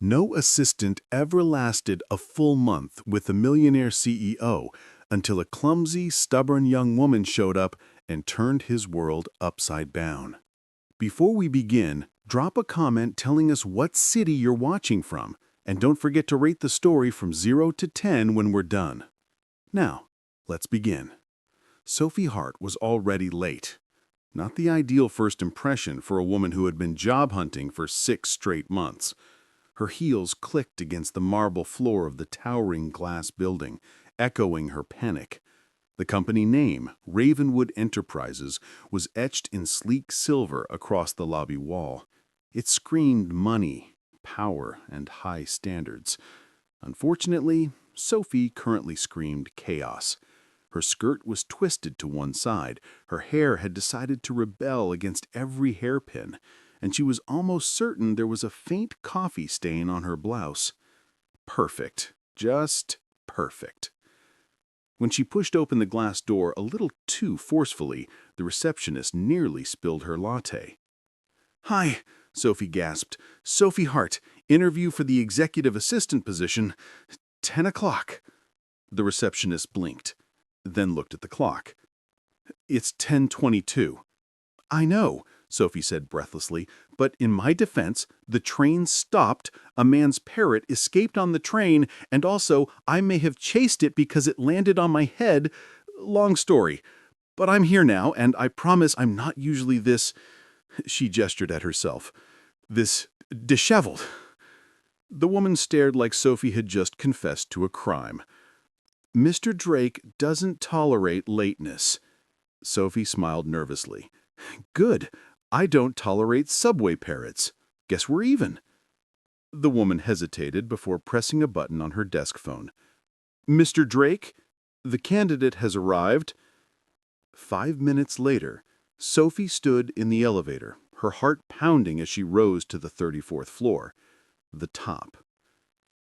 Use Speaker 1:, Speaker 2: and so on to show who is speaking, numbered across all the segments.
Speaker 1: No assistant ever lasted a full month with the Millionaire CEO until a clumsy, stubborn young woman showed up and turned his world upside down. Before we begin, drop a comment telling us what city you're watching from, and don't forget to rate the story from 0 to 10 when we're done. Now, let's begin. Sophie Hart was already late. Not the ideal first impression for a woman who had been job hunting for 6 straight months. Her heels clicked against the marble floor of the towering glass building, echoing her panic. The company name, Ravenwood Enterprises, was etched in sleek silver across the lobby wall. It screamed money, power, and high standards. Unfortunately, Sophie currently screamed chaos. Her skirt was twisted to one side, her hair had decided to rebel against every hairpin, and she was almost certain there was a faint coffee stain on her blouse. Perfect. Just perfect. When she pushed open the glass door a little too forcefully, the receptionist nearly spilled her latte. "Hi," Sophie gasped. "Sophie Hart, interview for the executive assistant position, 10 o'clock. The receptionist blinked, then looked at the clock. "It's 10:22. "I know," Sophie said breathlessly, "but in my defense, the train stopped, a man's parrot escaped on the train, and also I may have chased it because it landed on my head. Long story. But I'm here now, and I promise I'm not usually this," she gestured at herself, "this disheveled." The woman stared like Sophie had just confessed to a crime. "Mr. Drake doesn't tolerate lateness." Sophie smiled nervously. "Good. I don't tolerate subway parrots. Guess we're even." The woman hesitated before pressing a button on her desk phone. "Mr. Drake, the candidate has arrived." 5 minutes later, Sophie stood in the elevator, her heart pounding as she rose to the 34th floor, the top.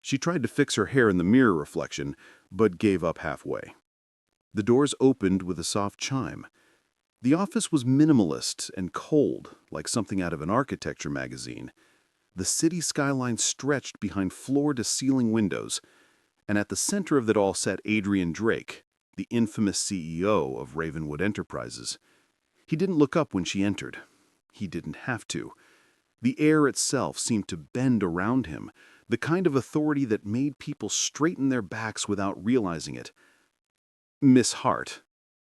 Speaker 1: She tried to fix her hair in the mirror reflection, but gave up halfway. The doors opened with a soft chime. The office was minimalist and cold, like something out of an architecture magazine. The city skyline stretched behind floor-to-ceiling windows, and at the center of it all sat Adrian Drake, the infamous CEO of Ravenwood Enterprises. He didn't look up when she entered. He didn't have to. The air itself seemed to bend around him, the kind of authority that made people straighten their backs without realizing it. "Miss Hart,"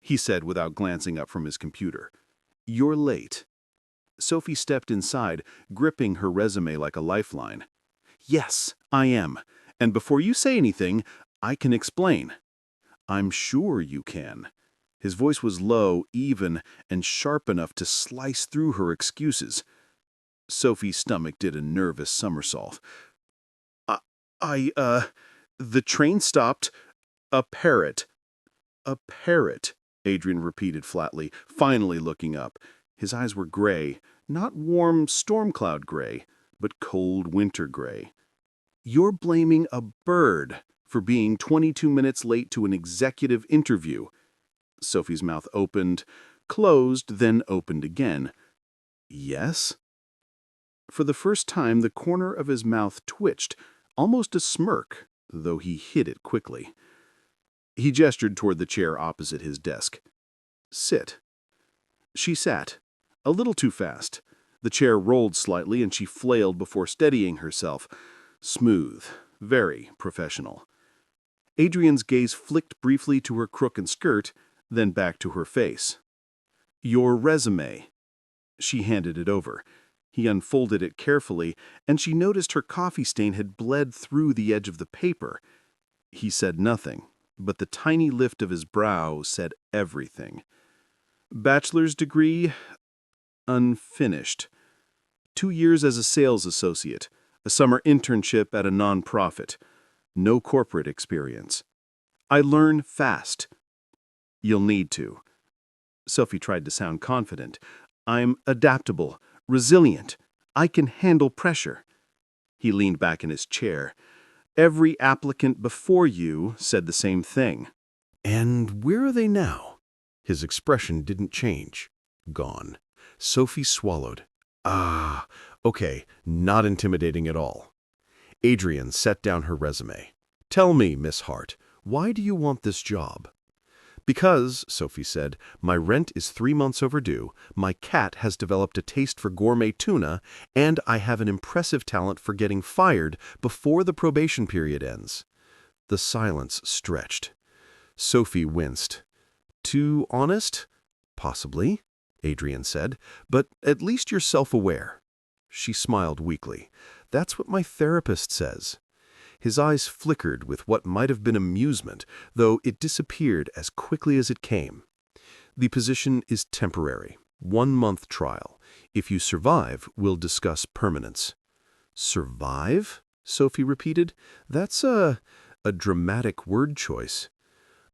Speaker 1: he said without glancing up from his computer, "you're late." Sophie stepped inside, gripping her resume like a lifeline. "Yes, I am. And before you say anything, I can explain." "I'm sure you can." His voice was low, even, and sharp enough to slice through her excuses. Sophie's stomach did a nervous somersault. The train stopped. A parrot." "A parrot," Adrian repeated flatly, finally looking up. His eyes were gray, not warm storm cloud gray, but cold winter gray. "You're blaming a bird for being 22 minutes late to an executive interview." Sophie's mouth opened, closed, then opened again. "Yes?" For the first time, the corner of his mouth twitched, almost a smirk, though he hid it quickly. He gestured toward the chair opposite his desk. "Sit." She sat, a little too fast. The chair rolled slightly and she flailed before steadying herself. Smooth, very professional. Adrian's gaze flicked briefly to her crook and skirt, then back to her face. "Your resume." She handed it over. He unfolded it carefully, and she noticed her coffee stain had bled through the edge of the paper. He said nothing, but the tiny lift of his brow said everything. "Bachelor's degree, unfinished. 2 years as a sales associate, a summer internship at a nonprofit. No corporate experience. I learn fast." "You'll need to." Sophie tried to sound confident. "I'm adaptable, resilient. I can handle pressure." He leaned back in his chair. "Every applicant before you said the same thing."
Speaker 2: "And where are they now?" His expression didn't change. Gone. Sophie swallowed. "Ah, okay, not intimidating at all." Adrian set down her resume. "Tell me, Miss Hart, why do you want this job?" "Because," Sophie said, "my rent is 3 months overdue, my cat has developed a taste for gourmet tuna, and I have an impressive talent for getting fired before the probation period ends." The silence stretched. Sophie winced. "Too honest?" "Possibly," Adrian said, "but at least you're self-aware." She smiled weakly. "That's what my therapist says." His eyes flickered with what might have been amusement, though it disappeared as quickly as it came. "The position is temporary. 1-month trial. If you survive, we'll discuss permanence." "Survive?" Sophie repeated. "That's a dramatic word choice."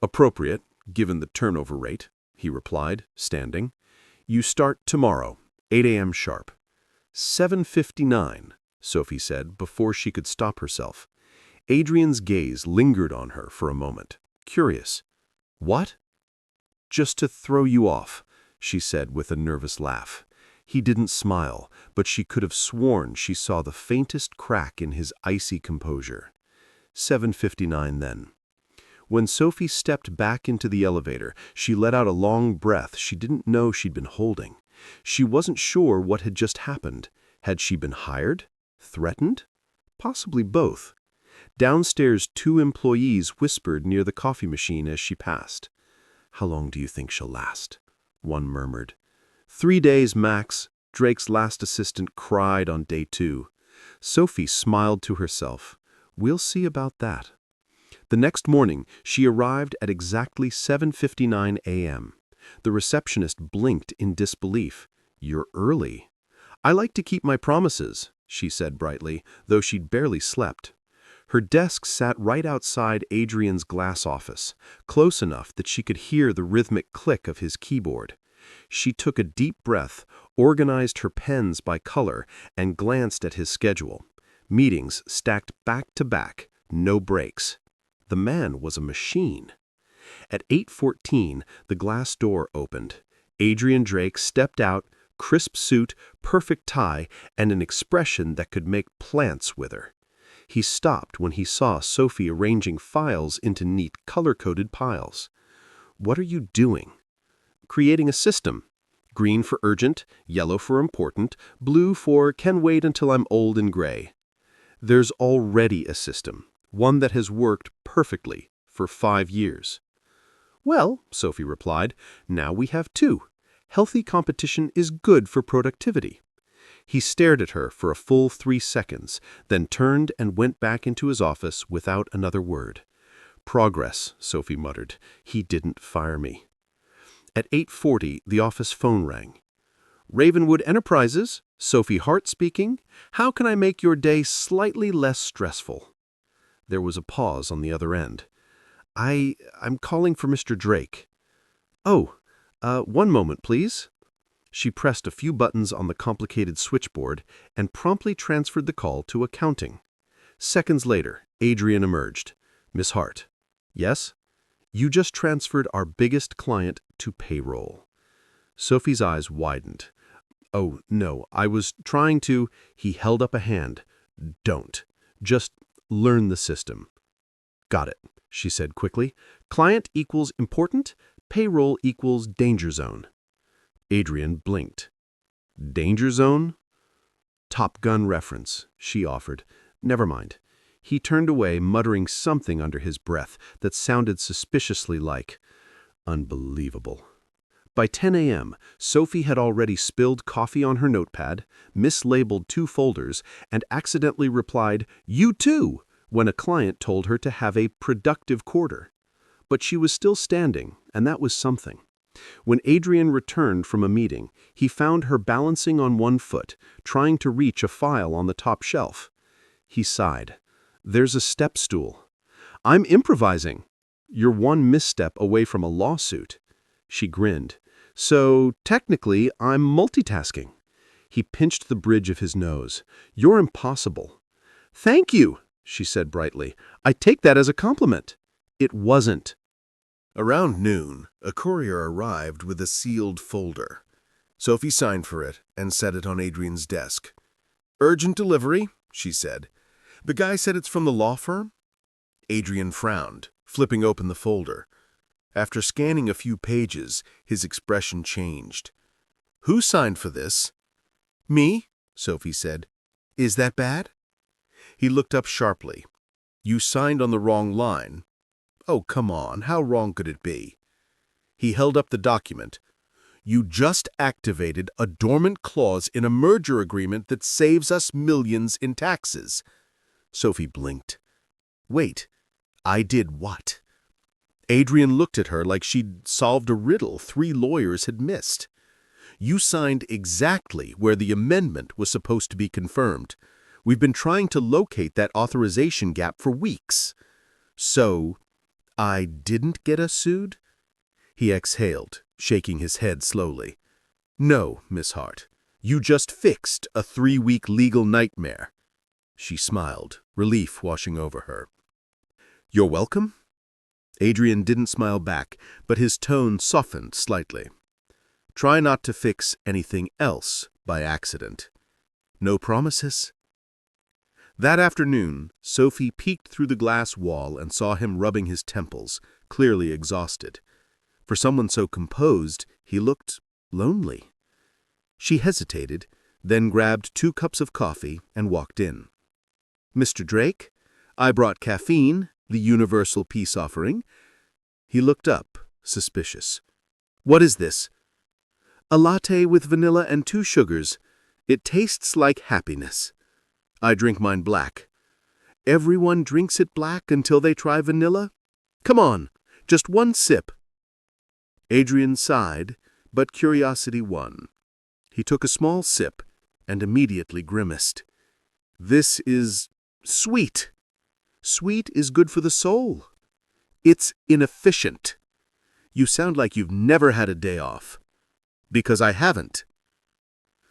Speaker 2: "Appropriate, given the turnover rate," he replied, standing. "You start tomorrow, 8 a.m. sharp." 7:59, Sophie said before she could stop herself. Adrian's gaze lingered on her for a moment, curious. "What?" "Just to throw you off," she said with a nervous laugh. He didn't smile, but she could have sworn she saw the faintest crack in his icy composure. 7:59 then. When Sophie stepped back into the elevator, she let out a long breath she didn't know she'd been holding. She wasn't sure what had just happened. Had she been hired? Threatened? Possibly both. Downstairs, 2 employees whispered near the coffee machine as she passed. "How long do you think she'll last?" one murmured. 3 days, max," Drake's last assistant cried on day 2. Sophie smiled to herself. "We'll see about that." The next morning, she arrived at exactly 7:59 a.m. The receptionist blinked in disbelief. "You're early." "I like to keep my promises," she said brightly, though she'd barely slept. Her desk sat right outside Adrian's glass office, close enough that she could hear the rhythmic click of his keyboard. She took a deep breath, organized her pens by color, and glanced at his schedule. Meetings stacked back to back, no breaks. The man was a machine. At 8:14, the glass door opened. Adrian Drake stepped out, crisp suit, perfect tie, and an expression that could make plants wither. He stopped when he saw Sophie arranging files into neat, color-coded piles. "What are you doing?" "Creating a system. Green for urgent, yellow for important, blue for can wait until I'm old and gray." "There's already a system, one that has worked perfectly for 5 years. "Well," Sophie replied, "now we have 2. Healthy competition is good for productivity." He stared at her for a full 3 seconds, then turned and went back into his office without another word. "Progress," Sophie muttered. "He didn't fire me." At 8:40, the office phone rang. "Ravenwood Enterprises, Sophie Hart speaking. How can I make your day slightly less stressful?" There was a pause on the other end. I'm calling for Mr. Drake." "Oh, 1 moment, please." She pressed a few buttons on the complicated switchboard and promptly transferred the call to accounting. Seconds later, Adrian emerged. "Miss Hart." "Yes?" "You just transferred our biggest client to payroll." Sophie's eyes widened. "Oh, no, I was trying to—" He held up a hand. "Don't. Just learn the system." "Got it," she said quickly. "Client equals important, payroll equals danger zone." Adrian blinked. "Danger zone?" "Top Gun reference," she offered. "Never mind." He turned away, muttering something under his breath that sounded suspiciously like, "Unbelievable." By 10 a.m., Sophie had already spilled coffee on her notepad, mislabeled 2 folders, and accidentally replied, "You too," when a client told her to have a productive quarter. But she was still standing, and that was something. When Adrian returned from a meeting, he found her balancing on 1 foot, trying to reach a file on the top shelf. He sighed. "There's a step stool." "I'm improvising." "You're 1 misstep away from a lawsuit." She grinned. "So, technically, I'm multitasking." He pinched the bridge of his nose. "You're impossible." "Thank you," she said brightly. "I take that as a compliment." "It wasn't."
Speaker 1: Around noon, a courier arrived with a sealed folder. Sophie signed for it and set it on Adrian's desk. "Urgent delivery," she said.
Speaker 2: The guy said it's from the law firm? Adrian frowned, flipping open the folder. After scanning a few pages, his expression changed. Who signed for this? Me, Sophie said. Is that bad? He looked up sharply. You signed on the wrong line. Oh, come on, how wrong could it be? He held up the document. You just activated a dormant clause in a merger agreement that saves us millions in taxes. Sophie blinked. Wait, I did what? Adrian looked at her like she'd solved a riddle 3 lawyers had missed. You signed exactly where the amendment was supposed to be confirmed. We've been trying to locate that authorization gap for weeks. So, I didn't get us sued? He exhaled, shaking his head slowly. No, Miss Hart. You just fixed a 3-week legal nightmare. She smiled, relief washing over her. You're welcome? Adrian didn't smile back, but his tone softened slightly. Try not to fix anything else by accident. No promises? That afternoon, Sophie peeked through the glass wall and saw him rubbing his temples, clearly exhausted. For someone so composed, he looked lonely. She hesitated, then grabbed 2 cups of coffee and walked in. Mr. Drake, I brought caffeine, the universal peace offering. He looked up, suspicious. What is this? A latte with vanilla and 2 sugars. It tastes like happiness. I drink mine black. Everyone drinks it black until they try vanilla? Come on, just 1 sip. Adrian sighed, but curiosity won. He took a small sip and immediately grimaced. This is sweet. Sweet is good for the soul. It's inefficient. You sound like you've never had a day off. Because I haven't.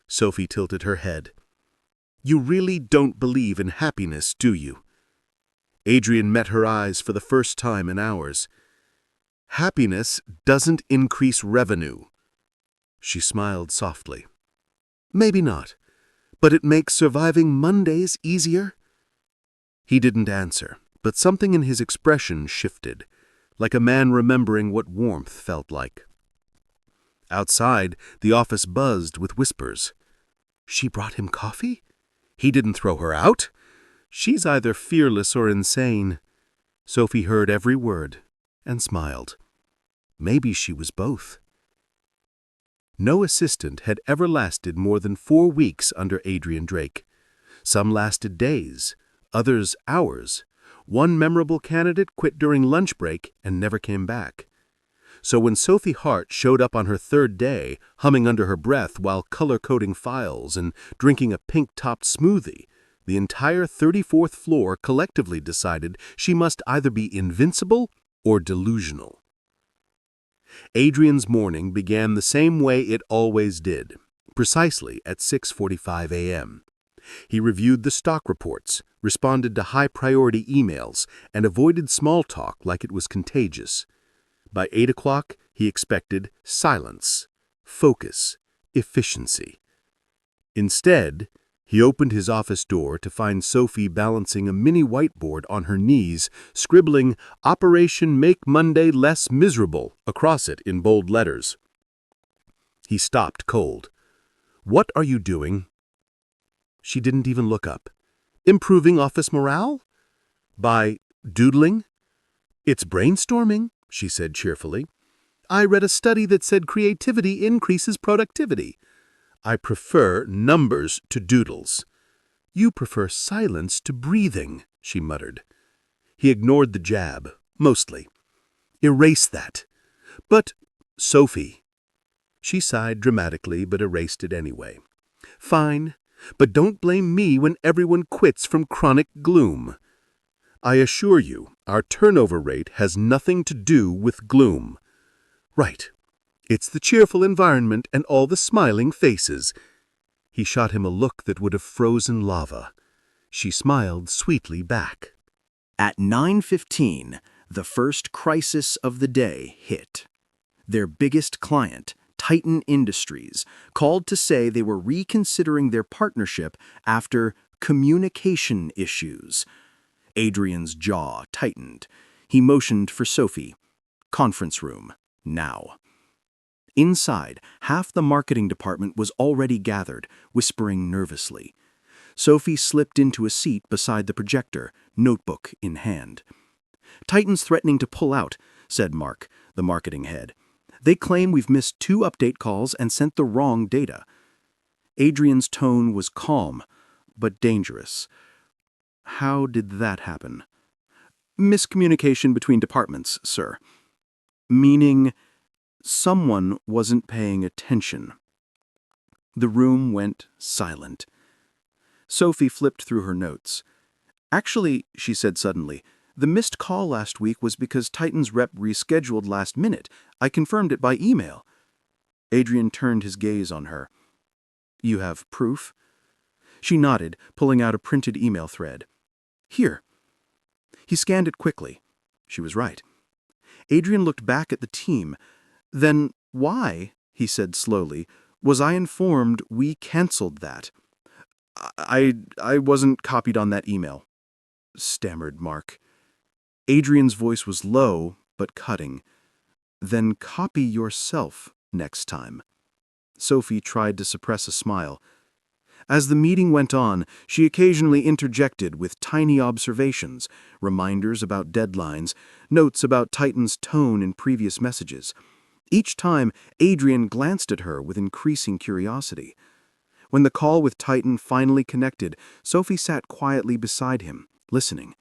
Speaker 2: Sophie tilted her head. You really don't believe in happiness, do you? Adrian met her eyes for the first time in hours. Happiness doesn't increase revenue. She smiled softly. Maybe not, but it makes surviving Mondays easier. He didn't answer, but something in his expression shifted, like a man remembering what warmth felt like. Outside, the office buzzed with whispers. She brought him coffee? He didn't throw her out? She's either fearless or insane. Sophie heard every word and smiled. Maybe she was both. No assistant had ever lasted more than 4 weeks under Adrian Drake. Some lasted days, others hours. One memorable candidate quit during lunch break and never came back. So when Sophie Hart showed up on her 3rd day, humming under her breath while color-coding files and drinking a pink-topped smoothie, the entire 34th floor collectively decided she must either be invincible or delusional. Adrian's morning began the same way it always did, precisely at 6:45 a.m. He reviewed the stock reports, responded to high-priority emails, and avoided small talk like it was contagious. By 8 o'clock, he expected silence, focus, efficiency. Instead, he opened his office door to find Sophie balancing a mini whiteboard on her knees, scribbling "Operation Make Monday Less Miserable" across it in bold letters. He stopped cold. What are you doing? She didn't even look up. Improving office morale? By doodling? It's brainstorming, she said cheerfully. I read a study that said creativity increases productivity. I prefer numbers to doodles. You prefer silence to breathing, she muttered. He ignored the jab, mostly. Erase that. But, Sophie. She sighed dramatically but erased it anyway. Fine, but don't blame me when everyone quits from chronic gloom. I assure you, our turnover rate has nothing to do with gloom. Right. It's the cheerful environment and all the smiling faces. He shot him a look that would have frozen lava. She smiled sweetly back.
Speaker 3: At 9:15, the first crisis of the day hit. Their biggest client, Titan Industries, called to say they were reconsidering their partnership after Communication issues. Adrian's jaw tightened. He motioned for Sophie. Conference room, now. Inside, half the marketing department was already gathered, whispering nervously. Sophie slipped into a seat beside the projector, notebook in hand. "Titan's threatening to pull out," said Mark, the marketing head. "They claim we've missed 2 update calls and sent the wrong data." Adrian's tone was calm, but dangerous. "How did that happen?" "Miscommunication between departments, sir." "Meaning someone wasn't paying attention." The room went silent. Sophie flipped through her notes. "Actually," she said suddenly, "the missed call last week was because Titan's rep rescheduled last minute. I confirmed it by email." Adrian turned his gaze on her. "You have proof?" She nodded, pulling out a printed email thread. "Here." He scanned it quickly. She was right. Adrian looked back at the team. "Then why," he said slowly, "was I informed we canceled that?" I wasn't copied on that email," stammered Mark. Adrian's voice was low, but cutting. "Then copy yourself next time." Sophie tried to suppress a smile. As the meeting went on, she occasionally interjected with tiny observations, reminders about deadlines, notes about Titan's tone in previous messages. Each time, Adrian glanced at her with increasing curiosity. When the call with Titan finally connected, Sophie sat quietly beside him, listening.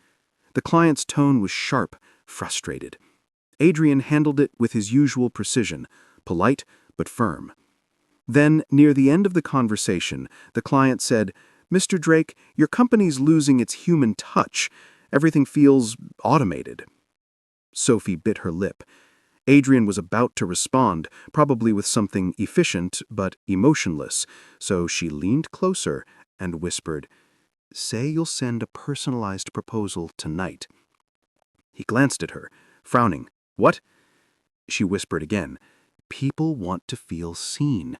Speaker 3: The client's tone was sharp, frustrated. Adrian handled it with his usual precision, polite but firm. Then, near the end of the conversation, the client said, "Mr. Drake, your company's losing its human touch. Everything feels automated." Sophie bit her lip. Adrian was about to respond, probably with something efficient but emotionless, so she leaned closer and whispered, "Say you'll send a personalized proposal tonight." He glanced at her, frowning. "What?" She whispered again, "People want to feel seen."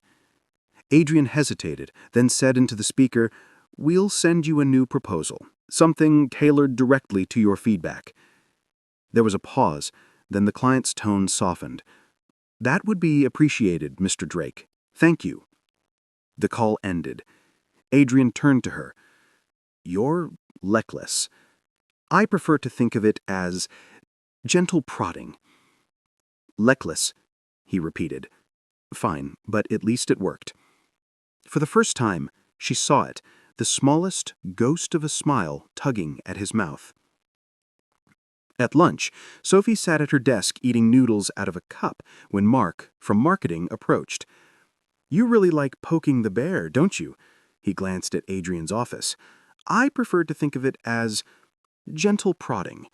Speaker 3: Adrian hesitated, then said into the speaker, "We'll send you a new proposal, something tailored directly to your feedback." There was a pause, then the client's tone softened. "That would be appreciated, Mr. Drake. Thank you." The call ended. Adrian turned to her. "You're leckless. I prefer to think of it as gentle prodding." "Leckless," he repeated. "Fine, but at least it worked." For the first time, she saw it, the smallest ghost of a smile tugging at his mouth. At lunch, Sophie sat at her desk eating noodles out of a cup when Mark, from marketing, approached. "You really like poking the bear, don't you?" He glanced at Adrian's office. "I prefer to think of it as gentle prodding."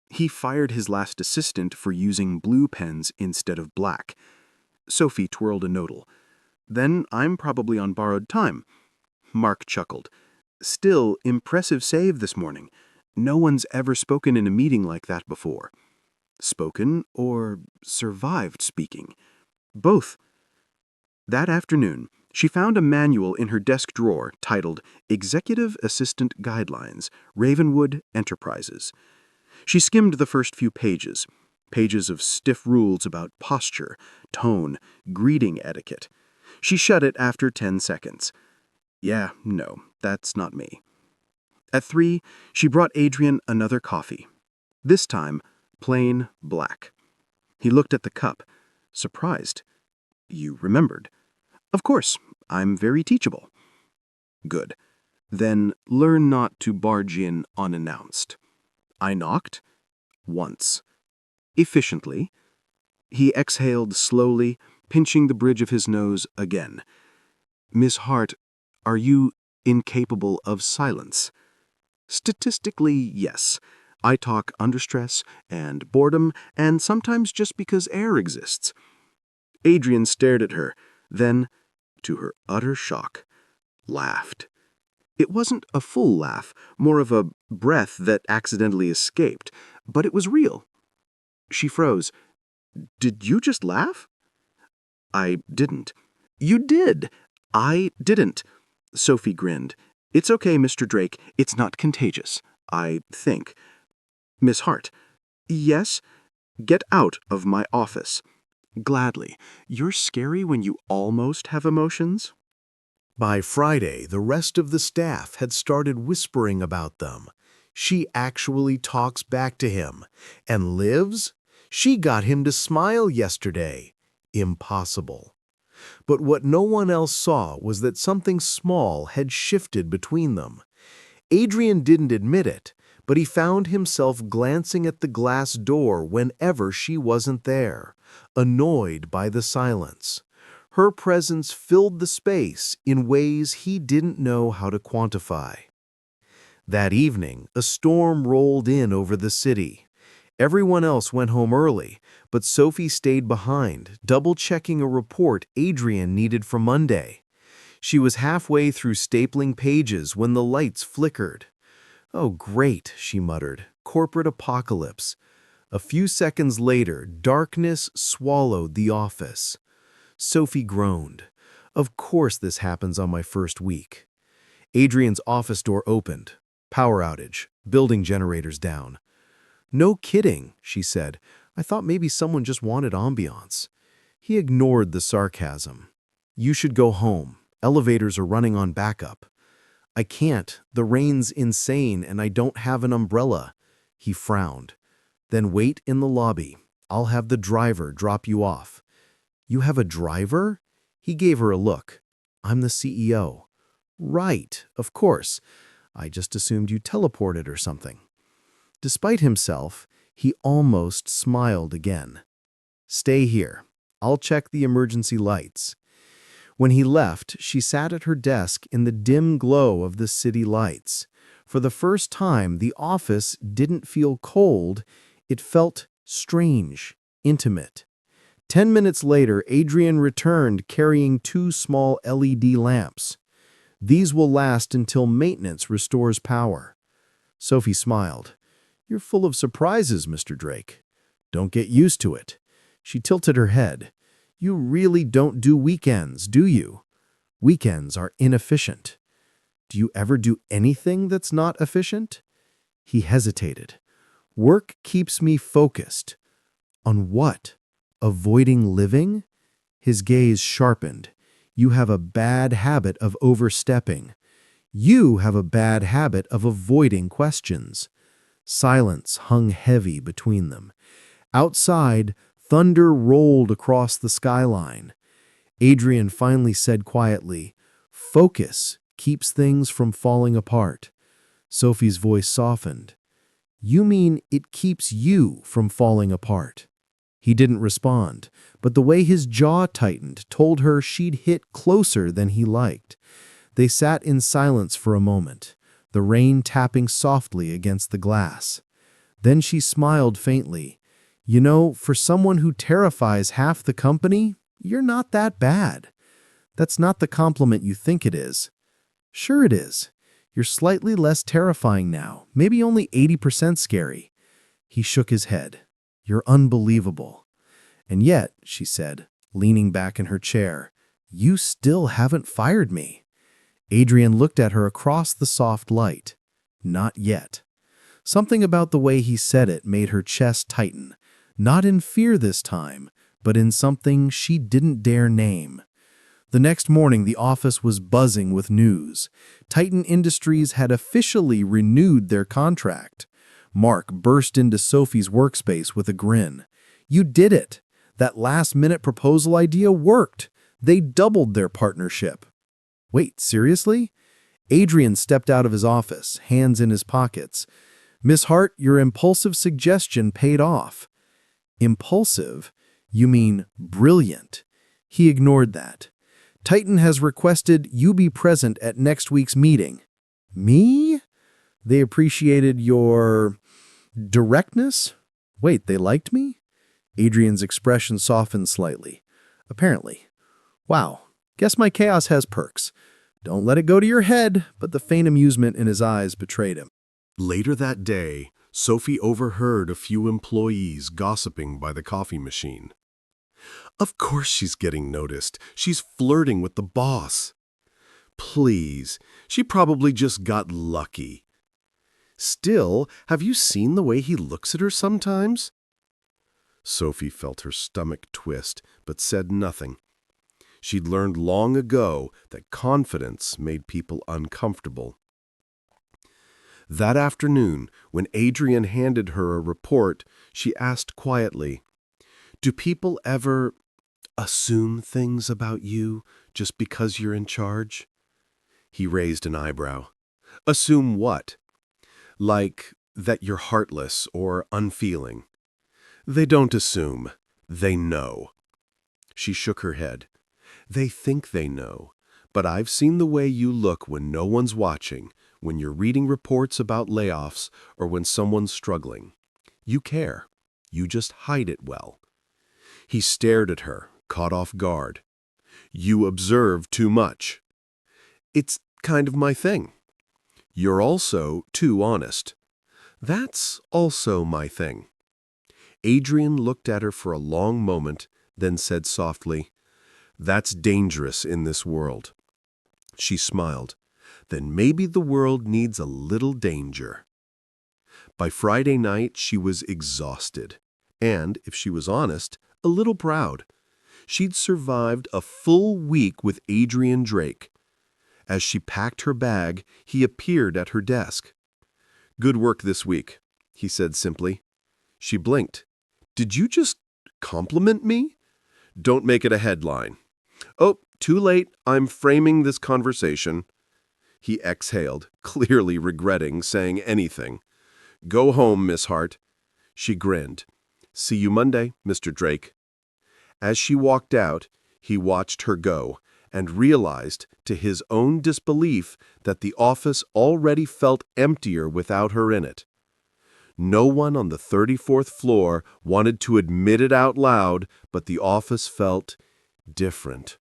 Speaker 3: He fired his last assistant for using blue pens instead of black. Sophie twirled a nodal. "Then I'm probably on borrowed time." Mark chuckled. "Still, impressive save this morning. No one's ever spoken in a meeting like that before." Spoken or survived speaking? Both. That afternoon, she found a manual in her desk drawer titled Executive Assistant Guidelines, Ravenwood Enterprises. She skimmed the first few pages, pages of stiff rules about posture, tone, greeting etiquette. She shut it after 10 seconds. "Yeah, no, that's not me." At 3, she brought Adrian another coffee. This time, plain black. He looked at the cup, surprised. "You remembered." "Of course, I'm very teachable." "Good. Then learn not to barge in unannounced." "I knocked?" "Once." "Efficiently." He exhaled slowly, pinching the bridge of his nose again. "Miss Hart, are you incapable of silence?" "Statistically, yes. I talk under stress and boredom, and sometimes just because air exists." Adrian stared at her, then, to her utter shock, laughed. It wasn't a full laugh, more of a breath that accidentally escaped, but it was real. She froze. "Did you just laugh?" "I didn't." "You did." "I didn't." Sophie grinned. It's okay, Mr. Drake. It's not contagious, I think. Miss Hart. Yes? Get out of my office. Gladly. You're scary when you almost have emotions?
Speaker 2: By Friday, the rest of the staff had started whispering about them. She actually talks back to him. And lives? She got him to smile yesterday. Impossible. But what no one else saw was that something small had shifted between them. Adrian didn't admit it, but he found himself glancing at the glass door whenever she wasn't there, annoyed by the silence. Her presence filled the space in ways he didn't know how to quantify. That evening, a storm rolled in over the city. Everyone else went home early, but Sophie stayed behind, double-checking a report Adrian needed for Monday. She was halfway through stapling pages when the lights flickered. "Oh, great," she muttered. "Corporate apocalypse." A few seconds later, darkness swallowed the office. Sophie groaned. "Of course this happens on my first week." Adrian's office door opened. Power outage. Building generators down. "No kidding," she said. "I thought maybe someone just wanted ambiance." He ignored the sarcasm. "You should go home. Elevators are running on backup." "I can't. The rain's insane and I don't have an umbrella." He frowned. "Then wait in the lobby. I'll have the driver drop you off." "You have a driver?" He gave her a look. "I'm the CEO." "Right, of course. I just assumed you teleported or something." Despite himself, he almost smiled again. "Stay here. I'll check the emergency lights." When he left, she sat at her desk in the dim glow of the city lights. For the first time, the office didn't feel cold. It felt strange, intimate. 10 minutes later, Adrian returned carrying 2 small LED lamps. "These will last until maintenance restores power." Sophie smiled. "You're full of surprises, Mr. Drake." "Don't get used to it." She tilted her head. "You really don't do weekends, do you?" "Weekends are inefficient." "Do you ever do anything that's not efficient?" He hesitated. "Work keeps me focused." "On what? Avoiding living?" His gaze sharpened. "You have a bad habit of overstepping. You have a bad habit of avoiding questions." Silence hung heavy between them. Outside, thunder rolled across the skyline. Adrian finally said quietly, "Focus keeps things from falling apart." Sophie's voice softened. "You mean it keeps you from falling apart?" He didn't respond, but the way his jaw tightened told her she'd hit closer than he liked. They sat in silence for a moment, the rain tapping softly against the glass. Then she smiled faintly. "You know, for someone who terrifies half the company, you're not that bad." "That's not the compliment you think it is." "Sure it is. You're slightly less terrifying now, maybe only 80% scary." He shook his head. "You're unbelievable." "And yet," she said, leaning back in her chair, "you still haven't fired me." Adrian looked at her across the soft light. "Not yet." Something about the way he said it made her chest tighten, not in fear this time, but in something she didn't dare name. The next morning, the office was buzzing with news. Titan Industries had officially renewed their contract. Mark burst into Sophie's workspace with a grin. "You did it! That last-minute proposal idea worked! They doubled their partnership." "Wait, seriously?" Adrian stepped out of his office, hands in his pockets. "Miss Hart, your impulsive suggestion paid off." "Impulsive? You mean brilliant." He ignored that. "Titan has requested you be present at next week's meeting." "Me?" "They appreciated your directness." "Wait, they liked me?" Adrian's expression softened slightly. "Apparently." "Wow. Guess my chaos has perks. Don't let it go to your head," but the faint amusement in his eyes betrayed him. Later that day, Sophie overheard a few employees gossiping by the coffee machine. "Of course she's getting noticed. She's flirting with the boss." please. She probably just got lucky. Still, have you seen the way he looks at her sometimes? Sophie felt her stomach twist, but said nothing. She'd learned long ago that confidence made people uncomfortable. That afternoon, when Adrian handed her a report, she asked quietly, "Do people ever assume things about you just because you're in charge?" He raised an eyebrow. "Assume what?" "Like that you're heartless or unfeeling." "They don't assume. They know." She shook her head. "They think they know, but I've seen the way you look when no one's watching, when you're reading reports about layoffs or when someone's struggling. You care. You just hide it well." He stared at her, caught off guard. "You observe too much." "It's kind of my thing." "You're also too honest." "That's also my thing." Adrian looked at her for a long moment, then said softly, "That's dangerous in this world." She smiled. "Then maybe the world needs a little danger." By Friday night, she was exhausted, and, if she was honest, a little proud. She'd survived a full week with Adrian Drake. As she packed her bag, he appeared at her desk. "Good work this week," he said simply. She blinked. "Did you just compliment me?" "Don't make it a headline." "Oh, too late. I'm framing this conversation." He exhaled, clearly regretting saying anything. "Go home, Miss Hart." She grinned. "See you Monday, Mr. Drake." As she walked out, he watched her go and realized, to his own disbelief, that the office already felt emptier without her in it. No one on the 34th floor wanted to admit it out loud, but the office felt different,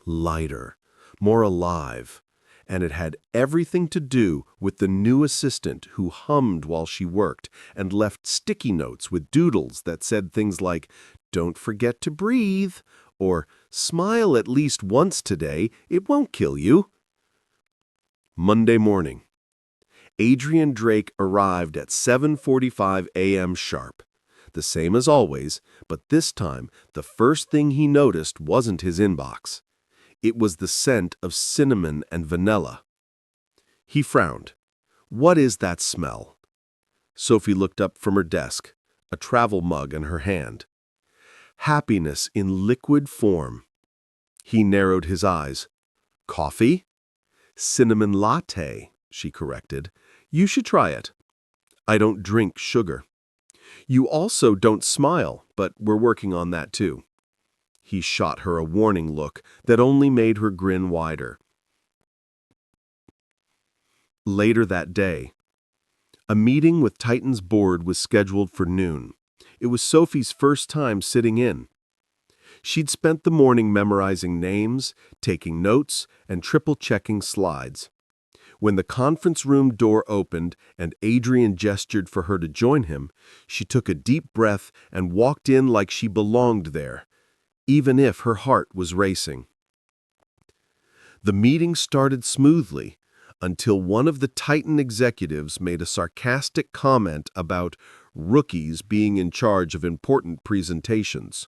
Speaker 2: lighter, more alive, and it had everything to do with the new assistant who hummed while she worked and left sticky notes with doodles that said things like, "Don't forget to breathe," or "Smile at least once today, it won't kill you." Monday morning. Adrian Drake arrived at 7:45 a.m. sharp. The same as always, but this time the first thing he noticed wasn't his inbox. It was the scent of cinnamon and vanilla. He frowned. "What is that smell?" Sophie looked up from her desk, a travel mug in her hand. "Happiness in liquid form." He narrowed his eyes. "Coffee?" "Cinnamon latte," she corrected. "You should try it." "I don't drink sugar." "You also don't smile, but we're working on that too." He shot her a warning look that only made her grin wider. Later that day, a meeting with Titan's board was scheduled for noon. It was Sophie's first time sitting in. She'd spent the morning memorizing names, taking notes, and triple-checking slides. When the conference room door opened and Adrian gestured for her to join him, she took a deep breath and walked in like she belonged there, even if her heart was racing. The meeting started smoothly until one of the Titan executives made a sarcastic comment about rookies being in charge of important presentations.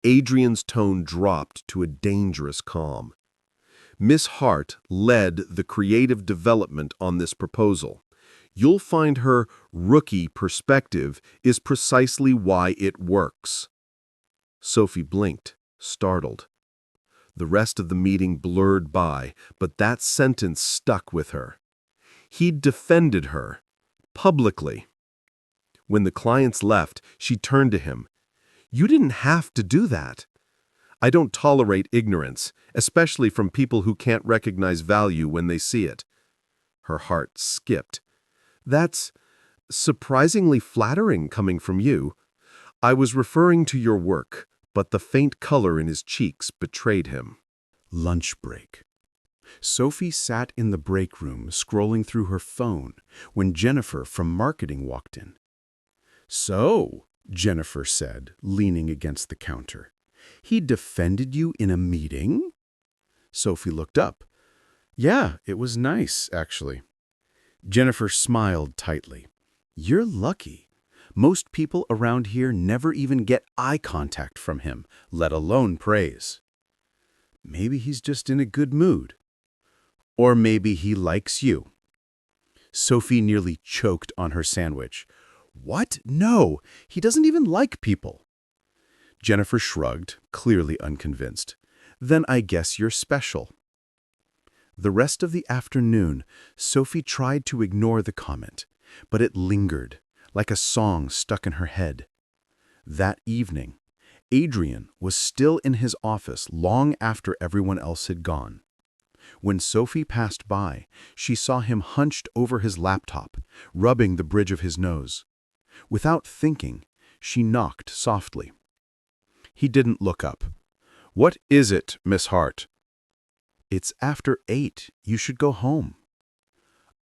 Speaker 2: Adrian's tone dropped to a dangerous calm. Miss Hart led the creative development on this proposal. You'll find her rookie perspective is precisely why it works. Sophie blinked, startled. The rest of the meeting blurred by, but that sentence stuck with her. He'd defended her, publicly. When the clients left, she turned to him. "You didn't have to do that." "I don't tolerate ignorance, especially from people who can't recognize value when they see it." Her heart skipped. "That's surprisingly flattering coming from you." "I was referring to your work," but the faint color in his cheeks betrayed him.
Speaker 1: Lunch break. Sophie sat in the break room scrolling through her phone when Jennifer from marketing walked in. "So," Jennifer said, leaning against the counter, "he defended you in a meeting?"
Speaker 2: Sophie looked up. Yeah, it was nice, actually. Jennifer smiled tightly. You're lucky. Most people around here never even get eye contact from him, let alone praise. Maybe he's just in a good mood. Or maybe he likes you. Sophie nearly choked on her sandwich. What? No, he doesn't even like people. Jennifer shrugged, clearly unconvinced. Then I guess you're special. The rest of the afternoon, Sophie tried to ignore the comment, but it lingered, like a song stuck in her head. That evening, Adrian was still in his office long after everyone else had gone. When Sophie passed by, she saw him hunched over his laptop, rubbing the bridge of his nose. Without thinking, she knocked softly. He didn't look up. What is it, Miss Hart? It's after 8. You should go home.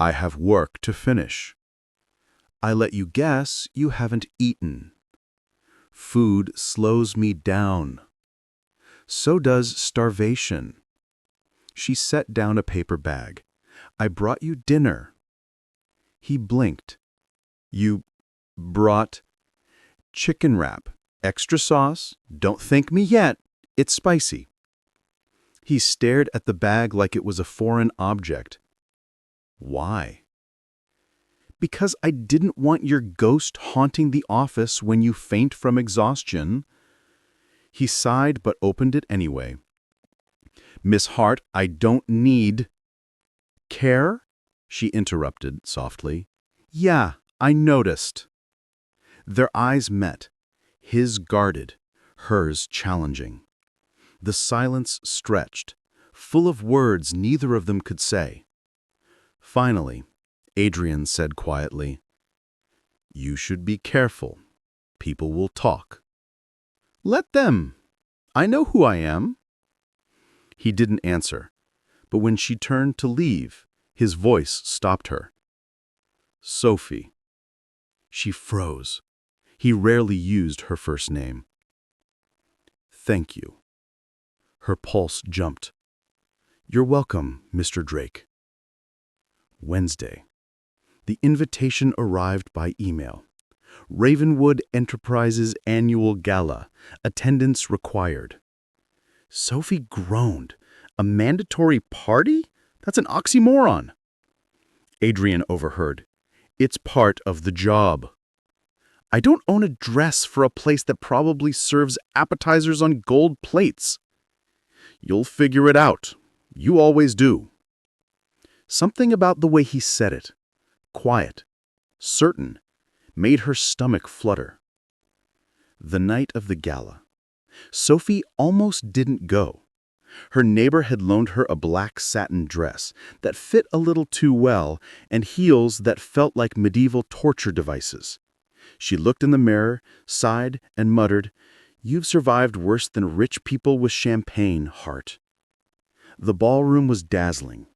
Speaker 2: I have work to finish. I let you guess you haven't eaten. Food slows me down. So does starvation. She set down a paper bag. I brought you dinner. He blinked. You brought chicken wrap, extra sauce. Don't thank me yet. It's spicy. He stared at the bag like it was a foreign object. Why? Because I didn't want your ghost haunting the office when you faint from exhaustion. He sighed but opened it anyway. Miss Hart, I don't need... Care? She interrupted softly. Yeah, I noticed. Their eyes met, his guarded, hers challenging. The silence stretched, full of words neither of them could say. Finally, Adrian said quietly, You should be careful. People will talk. Let them. I know who I am. He didn't answer, but when she turned to leave, his voice stopped her. Sophie. She froze. He rarely used her first name. Thank you. Her pulse jumped. You're welcome, Mr. Drake. Wednesday. The invitation arrived by email. Ravenwood Enterprises Annual Gala. Attendance required. Sophie groaned. A mandatory party? That's an oxymoron. Adrian overheard. It's part of the job. I don't own a dress for a place that probably serves appetizers on gold plates. You'll figure it out. You always do. Something about the way he said it, quiet, certain, made her stomach flutter. The night of the gala. Sophie almost didn't go. Her neighbor had loaned her a black satin dress that fit a little too well and heels that felt like medieval torture devices. She looked in the mirror, sighed, and muttered, You've survived worse than rich people with champagne, Hart. The ballroom was dazzling.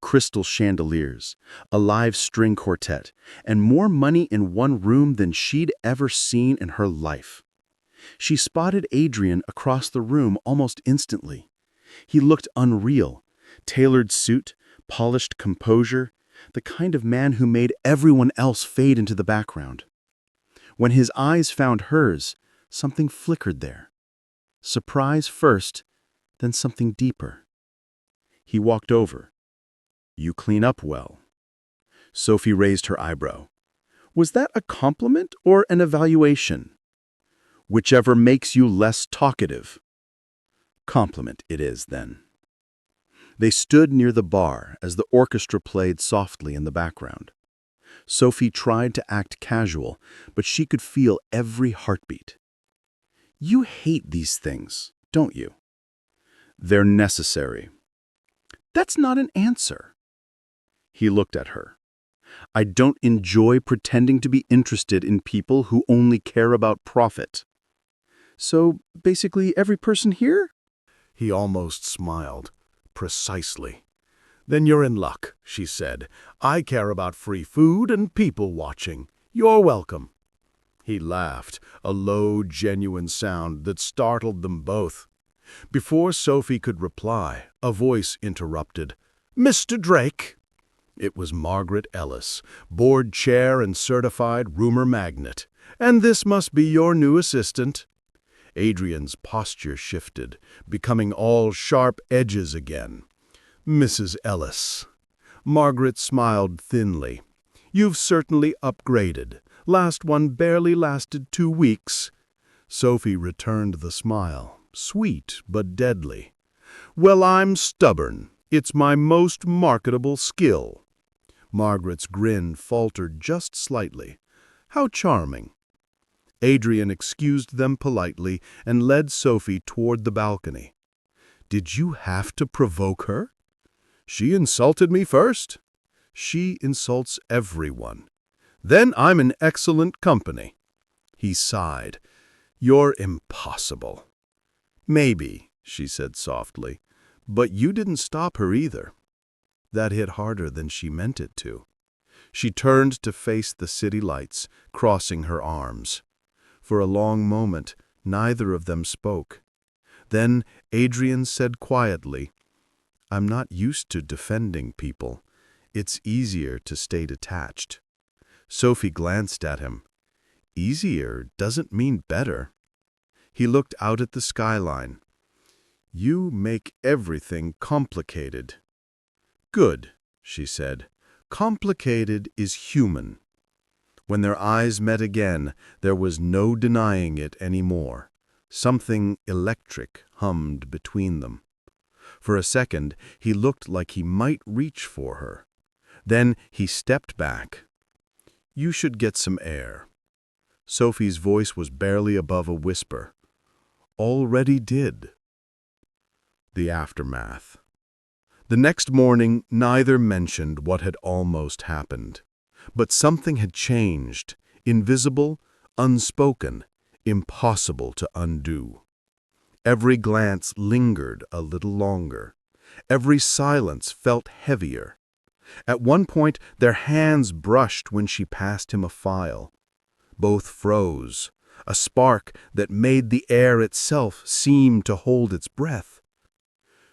Speaker 2: Crystal chandeliers, a live string quartet, and more money in one room than she'd ever seen in her life. She spotted Adrian across the room almost instantly. He looked unreal, tailored suit, polished composure, the kind of man who made everyone else fade into the background. When his eyes found hers, something flickered there. Surprise first, then something deeper. He walked over. You clean up well. Sophie raised her eyebrow. Was that a compliment or an evaluation? Whichever makes you less talkative. Compliment it is, then. They stood near the bar as the orchestra played softly in the background. Sophie tried to act casual, but she could feel every heartbeat. You hate these things, don't you? They're necessary. That's not an answer. He looked at her. I don't enjoy pretending to be interested in people who only care about profit. So, basically every person here?
Speaker 1: He almost smiled. Precisely. Then you're in luck, she said. I care about free food and people watching. You're welcome. He laughed, a low, genuine sound that startled them both.
Speaker 2: Before Sophie could reply, a voice interrupted. "Mr. Drake!" It was Margaret Ellis, board chair and certified rumor magnate. "And this must be your new assistant." Adrian's posture shifted, becoming all sharp edges again. "Mrs. Ellis." Margaret smiled thinly. "You've certainly upgraded. Last one barely lasted 2 weeks." Sophie returned the smile, sweet but deadly. "Well, I'm stubborn. It's my most marketable skill." Margaret's grin faltered just slightly. "How charming." Adrian excused them politely and led Sophie toward the balcony. "Did you have to provoke her?" "She insulted me first." "She insults everyone." "Then I'm in excellent company." He sighed. "You're impossible." "Maybe," she said softly, "but you didn't stop her either." That hit harder than she meant it to. She turned to face the city lights, crossing her arms. For a long moment, neither of them spoke. Then Adrian said quietly, "I'm not used to defending people. It's easier to stay detached." Sophie glanced at him. "Easier doesn't mean better." He looked out at the skyline. "You make everything complicated." "Good," she said. "Complicated is human." When their eyes met again, there was no denying it anymore. Something electric hummed between them. For a second, he looked like he might reach for her. Then he stepped back. "You should get some air." Sophie's voice was barely above a whisper. "Already did." The aftermath. The next morning, neither mentioned what had almost happened. But something had changed, invisible, unspoken, impossible to undo. Every glance lingered a little longer. Every silence felt heavier. At one point, their hands brushed when she passed him a file. Both froze, a spark that made the air itself seem to hold its breath.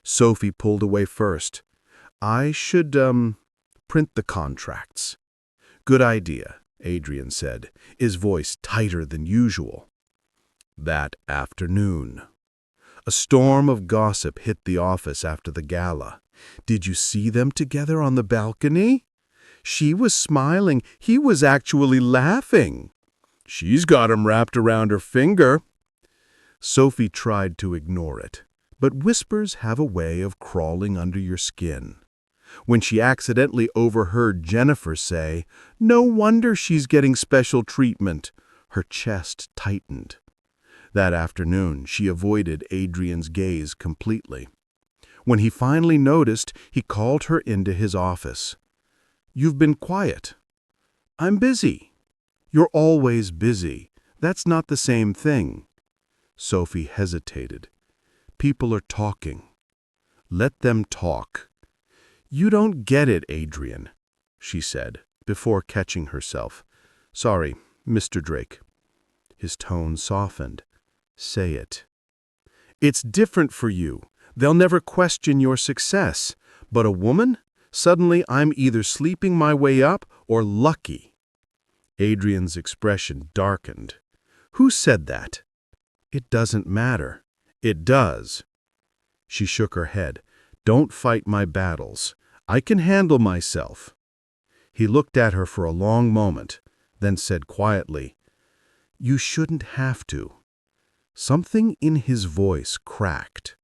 Speaker 2: Sophie pulled away first. "I should, print the contracts." "Good idea," Adrian said, his voice tighter than usual. That afternoon. A storm of gossip hit the office after the gala. "Did you see them together on the balcony? She was smiling. He was actually laughing." "She's got him wrapped around her finger." Sophie tried to ignore it, but whispers have a way of crawling under your skin. When she accidentally overheard Jennifer say, "No wonder she's getting special treatment," her chest tightened. That afternoon, she avoided Adrian's gaze completely. When he finally noticed, he called her into his office. "You've been quiet." "I'm busy." "You're always busy. That's not the same thing." Sophie hesitated. "People are talking." "Let them talk." "You don't get it, Adrian," she said, before catching herself. "Sorry, Mr. Drake." His tone softened. "Say it." "It's different for you. They'll never question your success. But a woman? Suddenly I'm either sleeping my way up or lucky." Adrian's expression darkened. "Who said that?" "It doesn't matter." "It does." She shook her head. "Don't fight my battles. I can handle myself." He looked at her for a long moment, then said quietly, "You shouldn't have to." Something in his voice cracked,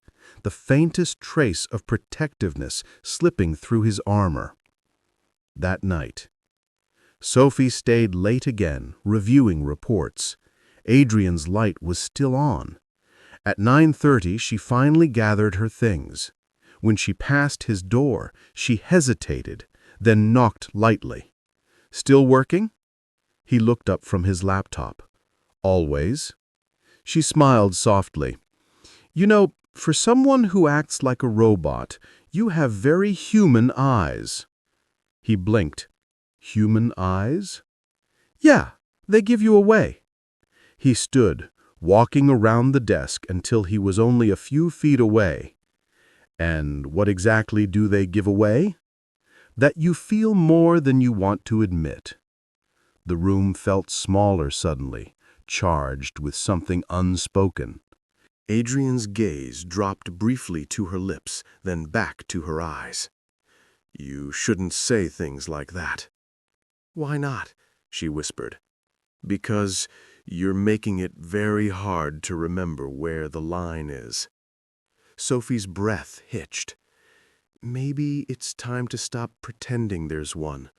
Speaker 2: the faintest trace of protectiveness slipping through his armor. That night, Sophie stayed late again, reviewing reports. Adrian's light was still on. At 9:30, she finally gathered her things. When she passed his door, she hesitated, then knocked lightly. "Still working?" He looked up from his laptop. "Always." She smiled softly. "You know, for someone who acts like a robot, you have very human eyes." He blinked. "Human eyes?" "Yeah, they give you away." He stood, walking around the desk until he was only a few feet away. And what exactly do they give away? That you feel more than you want to admit. The room felt smaller suddenly, charged with something unspoken. Adrian's gaze dropped briefly to her lips, then back to her eyes. "You shouldn't say things like that." "Why not?" she whispered. "Because you're making it very hard to remember where the line is." Sophie's breath hitched. Maybe it's time to stop pretending there's one.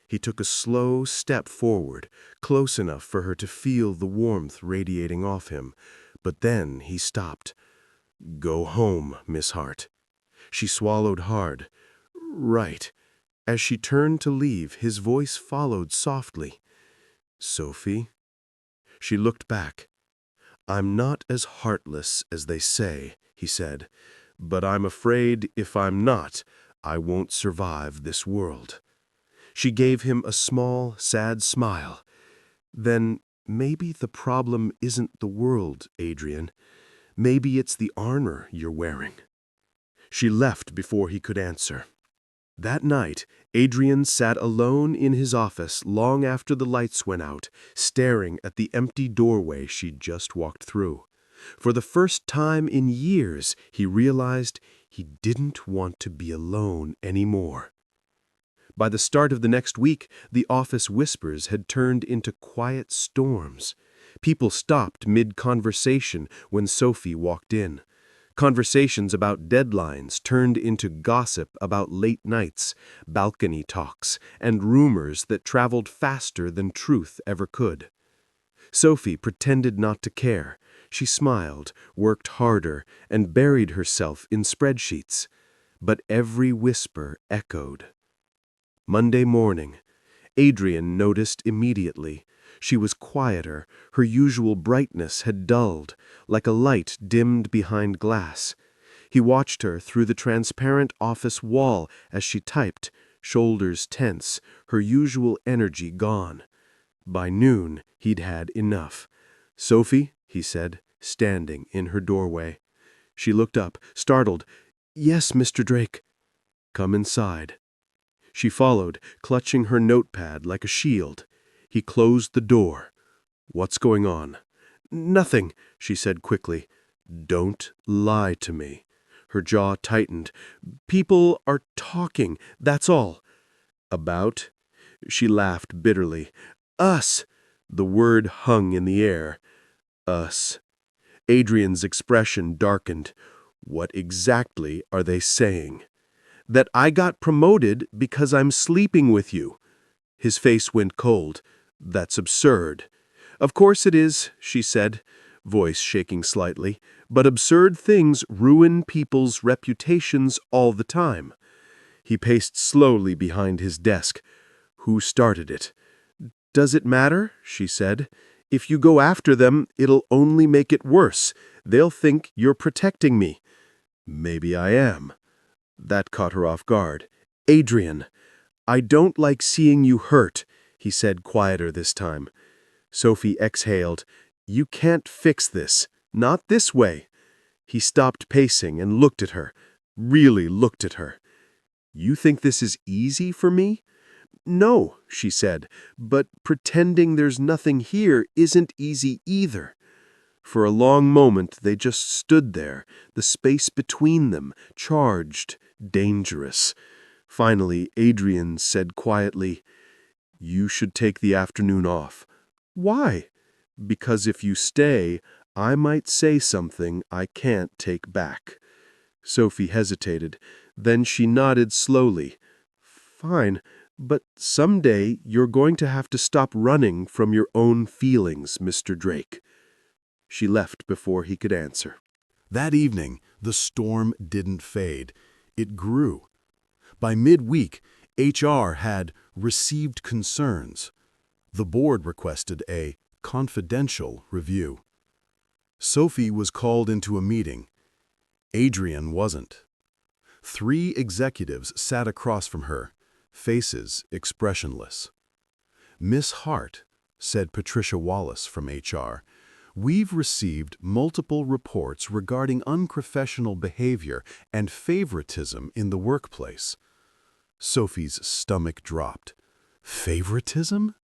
Speaker 2: He took a slow step forward, close enough for her to feel the warmth radiating off him, but then he stopped. "Go home, Miss Hart." She swallowed hard. "Right." As she turned to leave, his voice followed softly. "Sophie?" She looked back. "I'm not as heartless as they say," he said, "but I'm afraid if I'm not, I won't survive this world." She gave him a small, sad smile. "Then maybe the problem isn't the world, Adrian. Maybe it's the armor you're wearing." She left before he could answer. That night, Adrian sat alone in his office long after the lights went out, staring at the empty doorway she'd just walked through. For the first time in years, he realized he didn't want to be alone anymore. By the start of the next week, the office whispers had turned into quiet storms. People stopped mid-conversation when Sophie walked in. Conversations about deadlines turned into gossip about late nights, balcony talks, and rumors that traveled faster than truth ever could. Sophie pretended not to care. She smiled, worked harder, and buried herself in spreadsheets. But every whisper echoed. Monday morning, Adrian noticed immediately. She was quieter, her usual brightness had dulled, like a light dimmed behind glass. He watched her through the transparent office wall as she typed, shoulders tense, her usual energy gone. By noon, he'd had enough. "Sophie," he said, standing in her doorway. She looked up, startled. "Yes, Mr. Drake." "Come inside." She followed, clutching her notepad like a shield. He closed the door. "What's going on?" "Nothing," she said quickly. "Don't lie to me." Her jaw tightened. "People are talking, that's all." "About?" She laughed bitterly. "Us." The word hung in the air. "Us." Adrian's expression darkened. "What exactly are they saying?" "That I got promoted because I'm sleeping with you." His face went cold. "That's absurd." "Of course it is," she said, voice shaking slightly, "but absurd things ruin people's reputations all the time." He paced slowly behind his desk. "Who started it?" "Does it matter?" she said. "If you go after them, it'll only make it worse. They'll think you're protecting me." "Maybe I am." That caught her off guard. "Adrian, I don't like seeing you hurt," he said quieter this time. Sophie exhaled. "You can't fix this. Not this way." He stopped pacing and looked at her. Really looked at her. "You think this is easy for me?" "No," she said, "but pretending there's nothing here isn't easy either." For a long moment they just stood there, the space between them, charged, dangerous. Finally, Adrian said quietly, "You should take the afternoon off." "Why?" "Because if you stay, I might say something I can't take back." Sophie hesitated. Then she nodded slowly. "Fine, but someday you're going to have to stop running from your own feelings, Mr. Drake." She left before he could answer.
Speaker 1: That evening, the storm didn't fade. It grew. By midweek, HR had received concerns. The board requested a confidential review. Sophie was called into a meeting. Adrian wasn't. 3 executives sat across from her, faces expressionless. "Miss Hart," said Patricia Wallace from HR, We've received multiple reports regarding unprofessional behavior and favoritism in the workplace. Sophie's stomach dropped. Favoritism?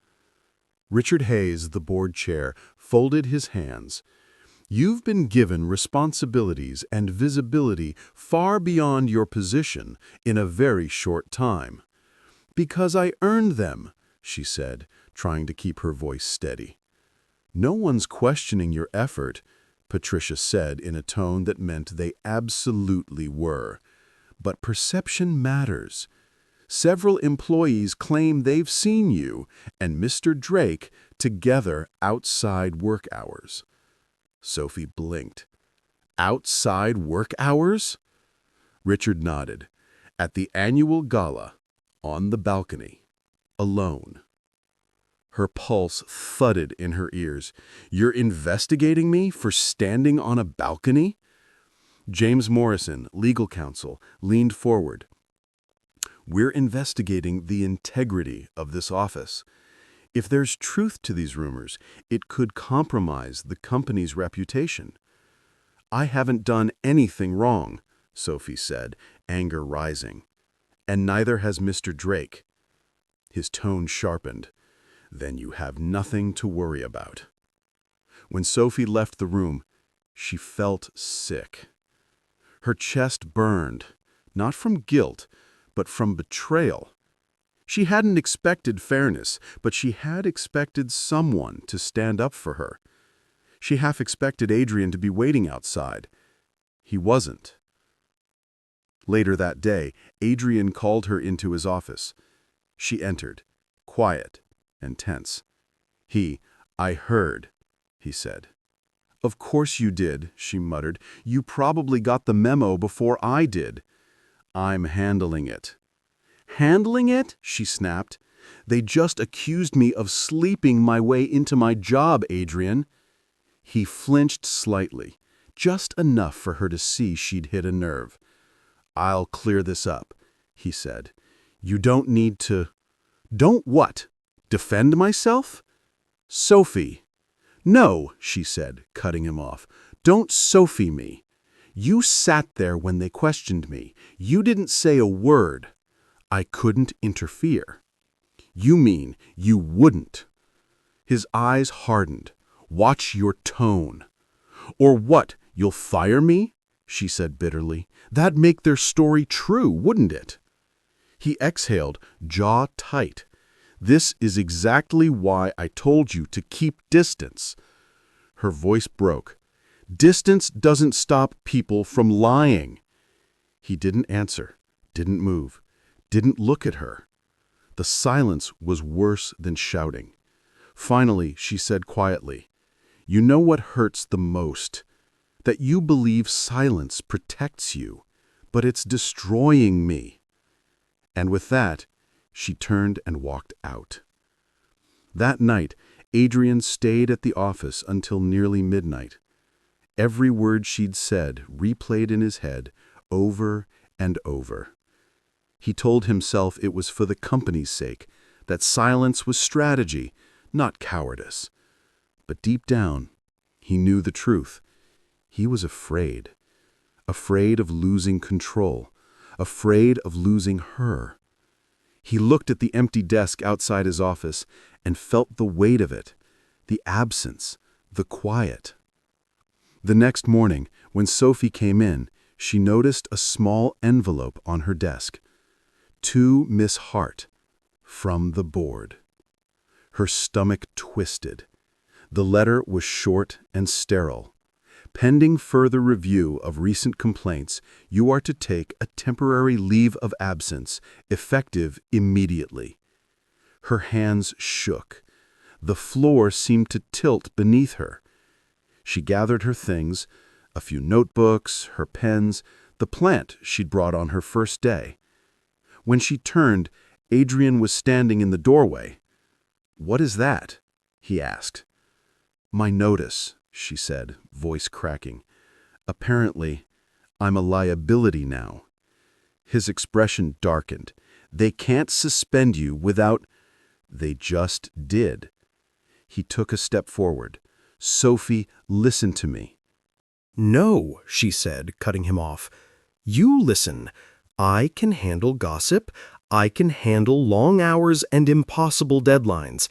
Speaker 1: Richard Hayes, the board chair, folded his hands. You've been given responsibilities and visibility far beyond your position in a very short time. Because I earned them, she said, trying to keep her voice steady. No one's questioning your effort, Patricia said in a tone that meant they absolutely were. But perception matters. Several employees claim they've seen you and Mr. Drake together outside work hours. Sophie blinked. Outside work hours? Richard nodded. At the annual gala, on the balcony, alone. Her pulse thudded in her ears. You're investigating me for standing on a balcony? James Morrison, legal counsel, leaned forward. We're investigating the integrity of this office. If there's truth to these rumors, it could compromise the company's reputation. I haven't done anything wrong, Sophie said, anger rising. And neither has Mr. Drake. His tone sharpened. Then you have nothing to worry about. When Sophie left the room, she felt sick. Her chest burned, not from guilt, but from betrayal. She hadn't expected fairness, but she had expected someone to stand up for her. She half expected Adrian to be waiting outside. He wasn't. Later that day, Adrian called her into his office. She entered, quiet and tense. I heard, he said. Of course you did, she muttered. You probably got the memo before I did. I'm handling it. Handling it? She snapped. They just accused me of sleeping my way into my job, Adrian. He flinched slightly, just enough for her to see she'd hit a nerve. I'll clear this up, he said. You don't need to... Don't what? Defend myself? Sophie. No, she said, cutting him off. Don't Sophie me. You sat there when they questioned me. You didn't say a word. I couldn't interfere. You mean you wouldn't. His eyes hardened. Watch your tone. Or what, you'll fire me? She said bitterly. That'd make their story true, wouldn't it? He exhaled, jaw tight. This is exactly why I told you to keep distance. Her voice broke. Distance doesn't stop people from lying. He didn't answer, didn't move, didn't look at her. The silence was worse than shouting. Finally, she said quietly, You know what hurts the most? That you believe silence protects you, but it's destroying me. And with that, she turned and walked out. That night, Adrian stayed at the office until nearly midnight. Every word she'd said replayed in his head over and over. He told himself it was for the company's sake, that silence was strategy, not cowardice. But deep down, he knew the truth. He was afraid. Afraid of losing control. Afraid of losing her. He looked at the empty desk outside his office and felt the weight of it, the absence, the quiet. The next morning, when Sophie came in, she noticed a small envelope on her desk. To Miss Hart, from the board. Her stomach twisted. The letter was short and sterile. Pending further review of recent complaints, you are to take a temporary leave of absence, effective immediately. Her hands shook. The floor seemed to tilt beneath her. She gathered her things, a few notebooks, her pens, the plant she'd brought on her first day. When she turned, Adrian was standing in the doorway. "What is that?" he asked. "My notice," she said, voice cracking. "Apparently, I'm a liability now." His expression darkened. "They can't suspend you without—" "They just did." He took a step forward.
Speaker 2: Sophie, listen to me.
Speaker 3: "No," she said, cutting him off. "You listen. I can handle gossip. I can handle long hours and impossible deadlines.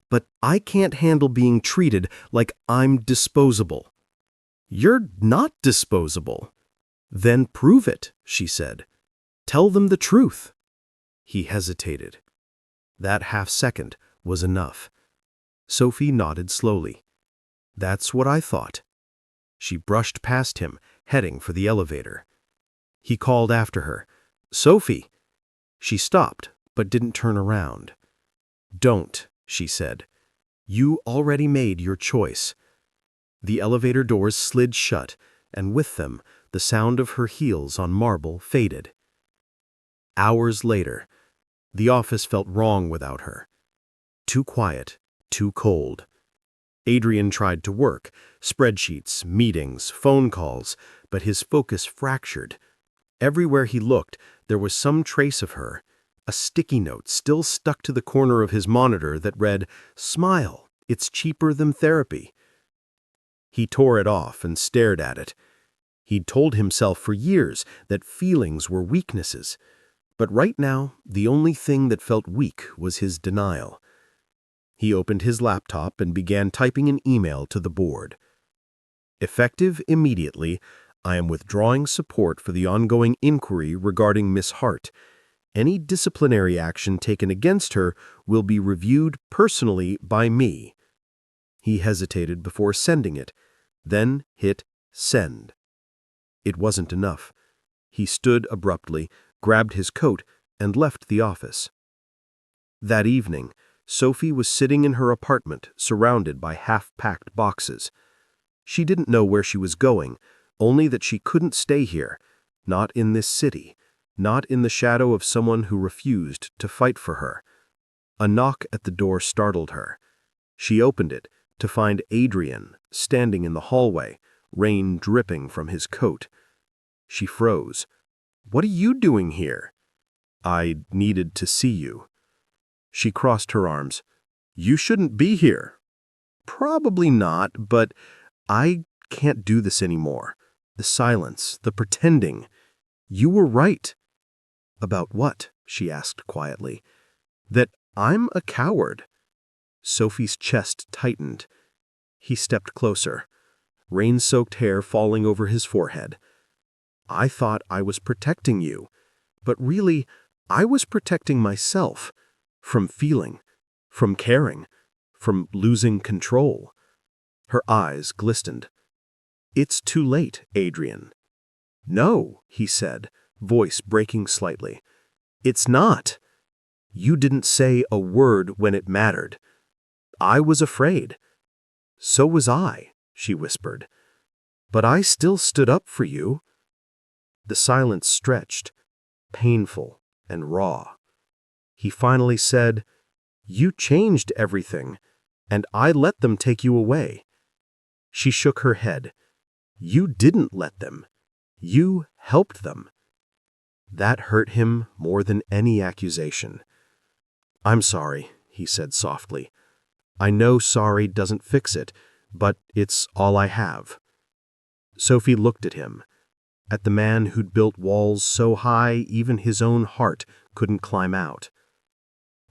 Speaker 3: But I can't handle being treated like I'm disposable." "You're not disposable." "Then prove it," she said. "Tell them the truth." He hesitated. That half-second was enough. Sophie nodded slowly. "That's what I thought." She brushed past him, heading for the elevator. He called after her, "Sophie!" She stopped, but didn't turn around. "Don't," she said. "You already made your choice." The elevator doors slid shut, and with them, the sound of her heels on marble faded. Hours later, the office felt wrong without her. Too quiet, too cold. Adrian tried to work, spreadsheets, meetings, phone calls, but his focus fractured. Everywhere he looked, there was some trace of her. A sticky note still stuck to the corner of his monitor that read, "Smile, it's cheaper than therapy." He tore it off and stared at it. He'd told himself for years that feelings were weaknesses. But right now, the only thing that felt weak was his denial. He opened his laptop and began typing an email to the board. "Effective immediately, I am withdrawing support for the ongoing inquiry regarding Miss Hart. Any disciplinary action taken against her will be reviewed personally by me." He hesitated before sending it, then hit send. It wasn't enough. He stood abruptly, grabbed his coat, and left the office. That evening, Sophie was sitting in her apartment, surrounded by half-packed boxes. She didn't know where she was going, only that she couldn't stay here, not in this city, not in the shadow of someone who refused to fight for her. A knock at the door startled her. She opened it to find Adrian standing in the hallway, rain dripping from his coat. She froze. "What are you doing here?" "I needed to see you." She crossed her arms. "You shouldn't be here." "Probably not, but I can't do this anymore. The silence, the pretending. You were right." "About what?" she asked quietly. "That I'm a coward." Sophie's chest tightened. He stepped closer, rain-soaked hair falling over his forehead. "I thought I was protecting you, but really, I was protecting myself. From feeling, from caring, from losing control." Her eyes glistened. "It's too late, Adrian." "No," he said, voice breaking slightly. "It's not. You didn't say a word when it mattered. I was afraid." "So was I," she whispered. "But I still stood up for you." The silence stretched, painful and raw. He finally said, "You changed everything, and I let them take you away." She shook her head. "You didn't let them. You helped them." That hurt him more than any accusation. "I'm sorry," he said softly. "I know sorry doesn't fix it, but it's all I have." Sophie looked at him, at the man who'd built walls so high even his own heart couldn't climb out.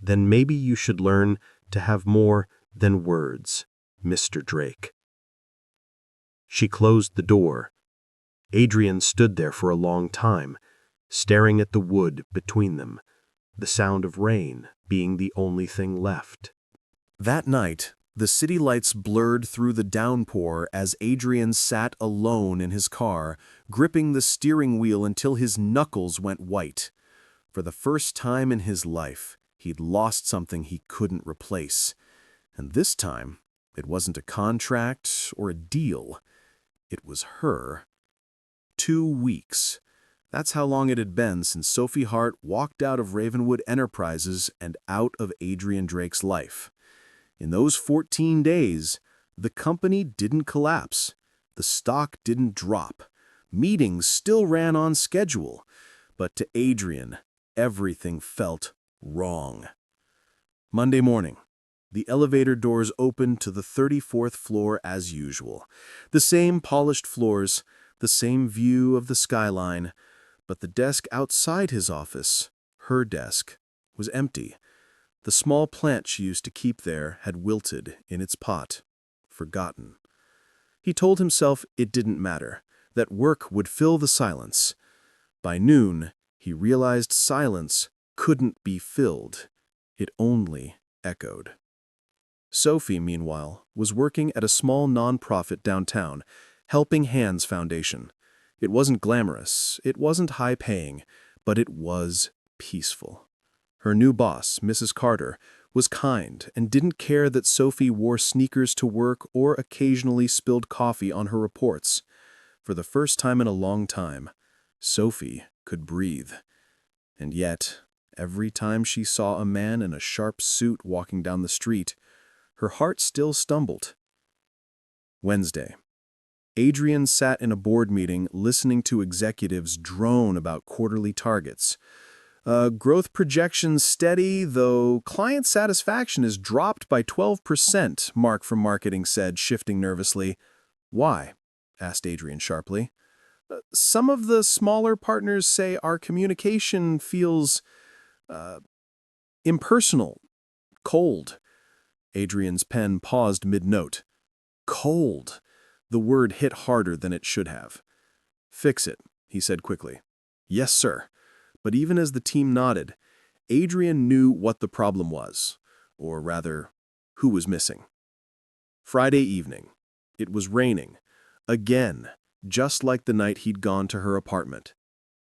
Speaker 3: "Then maybe you should learn to have more than words, Mr. Drake." She closed the door. Adrian stood there for a long time, staring at the wood between them, the sound of rain being the only thing left. That night, the city lights blurred through the downpour as Adrian sat alone in his car, gripping the steering wheel until his knuckles went white. For the first time in his life, he'd lost something he couldn't replace. And this time, it wasn't a contract or a deal. It was her. 2 weeks. That's how long it had been since Sophie Hart walked out of Ravenwood Enterprises and out of Adrian Drake's life. In those 14 days, the company didn't collapse. The stock didn't drop. Meetings still ran on schedule. But to Adrian, everything felt wrong. Monday morning, The elevator doors opened to the 34th floor as usual. The same polished floors, the same view of the skyline, but the desk outside his office, her desk, was empty. The small plant she used to keep there had wilted in its pot, forgotten. He told himself it didn't matter, that work would fill the silence. By noon, he realized silence couldn't be filled. It only echoed. Sophie, meanwhile, was working at a small nonprofit downtown, Helping Hands Foundation. It wasn't glamorous, it wasn't high-paying, but it was peaceful. Her new boss, Mrs. Carter, was kind and didn't care that Sophie wore sneakers to work or occasionally spilled coffee on her reports. For the first time in a long time, Sophie could breathe. And yet, every time she saw a man in a sharp suit walking down the street, her heart still stumbled. Wednesday. Adrian sat in a board meeting listening to executives drone about quarterly targets. Growth projections steady, though client satisfaction is dropped by 12%, Mark from marketing said, shifting nervously. Why? Asked Adrian sharply. Some of the smaller partners say our communication feels impersonal, cold. Adrian's pen paused mid-note. Cold. The word hit harder than it should have. Fix it, he said quickly. Yes, sir. But even as the team nodded, Adrian knew what the problem was, or rather, who was missing. Friday evening. It was raining. Again, just like the night he'd gone to her apartment.